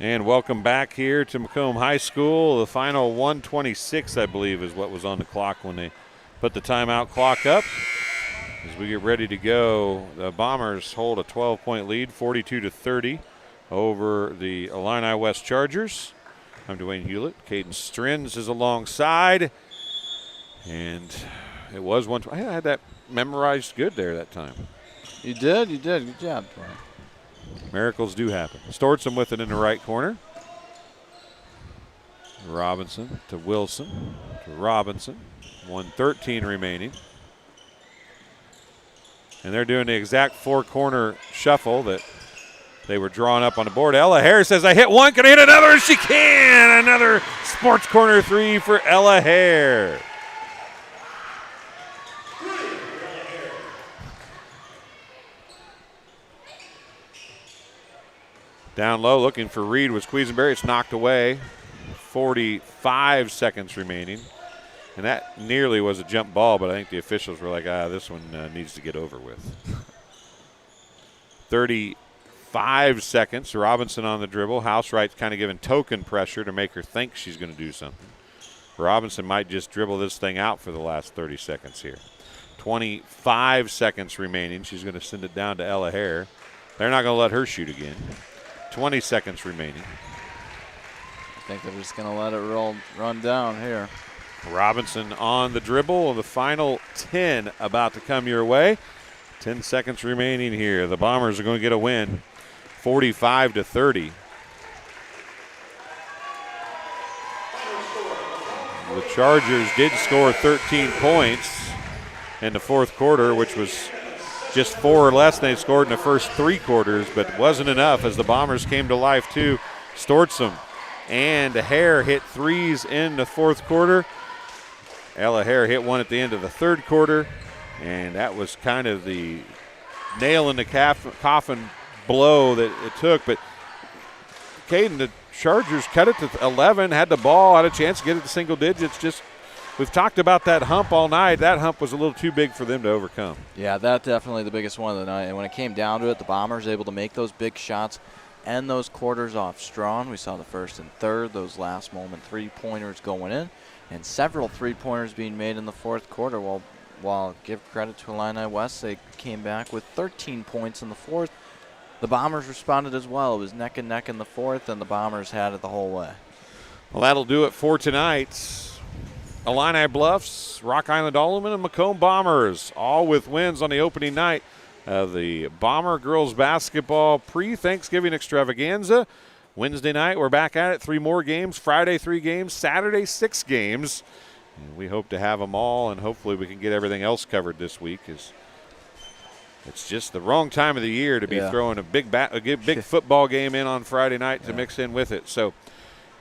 And welcome back here to Macomb High School. The final 1:26, I believe, is what was on the clock when they put the timeout clock up. As we get ready to go, the Bombers hold a 12-point lead, 42-30, over the Illini West Chargers. I'm Dwayne Hulett. Caden Strins is alongside. And it was one. I had that memorized good there that time. You did. Good job, Dwayne. Miracles do happen. Stortzum with it in the right corner. Robinson to Wilson to Robinson. 1:13 remaining. And they're doing the exact four-corner shuffle that they were drawing up on the board. Ella Hare says, I hit one, can I hit another? She can! Another Sports Corner 3 for Ella Hare. Down low, looking for Reed was Quisenberry. It's knocked away. 45 seconds remaining. And that nearly was a jump ball, but I think the officials were like, this one needs to get over with. 5 seconds. Robinson on the dribble. Housewright's kind of giving token pressure to make her think she's going to do something. Robinson might just dribble this thing out for the last 30 seconds here. 25 seconds remaining. She's going to send it down to Ella Hare. They're not going to let her shoot again. 20 seconds remaining. I think they're just going to let it run down here. Robinson on the dribble. The final 10 about to come your way. 10 seconds remaining here. The Bombers are going to get a win, 45-30. The Chargers did score 13 points in the fourth quarter, which was just 4 or less than they scored in the first 3 quarters, but wasn't enough as the Bombers came to life too. Stortzum and Hare hit threes in the fourth quarter. Ella Hare hit one at the end of the third quarter, and that was kind of the nail in the coffin blow that it took. But Caden, the Chargers cut it to 11, had the ball, had a chance to get it to single digits. Just, we've talked about that hump all night. That hump was a little too big for them to overcome. Yeah, that's definitely the biggest one of the night. And when it came down to it, the Bombers able to make those big shots, end those quarters off strong. We saw the first and third, those last moment three-pointers going in, and several three-pointers being made in the fourth quarter. While give credit to Illini West, they came back with 13 points in the fourth. The Bombers responded as well. It was neck and neck in the fourth, and the Bombers had it the whole way. Well, that'll do it for tonight. Illini Bluffs, Rock Island Alderman, and Macomb Bombers, all with wins on the opening night of the Bomber Girls Basketball pre-Thanksgiving Extravaganza. Wednesday night, we're back at it. 3 more games. Friday, 3 games. Saturday, 6 games. And we hope to have them all, and hopefully we can get everything else covered this week. It's just the wrong time of the year to be throwing a big football game in on Friday night to mix in with it. So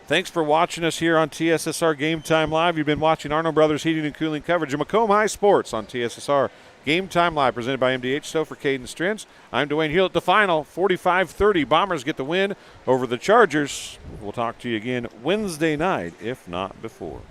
thanks for watching us here on TSSR Game Time Live. You've been watching Arnold Brothers Heating and Cooling coverage of Macomb High Sports on TSSR Game Time Live, presented by MDH. So for Caden Strentz, I'm Dwayne Hulett. The final, 45-30. Bombers get the win over the Chargers. We'll talk to you again Wednesday night, if not before.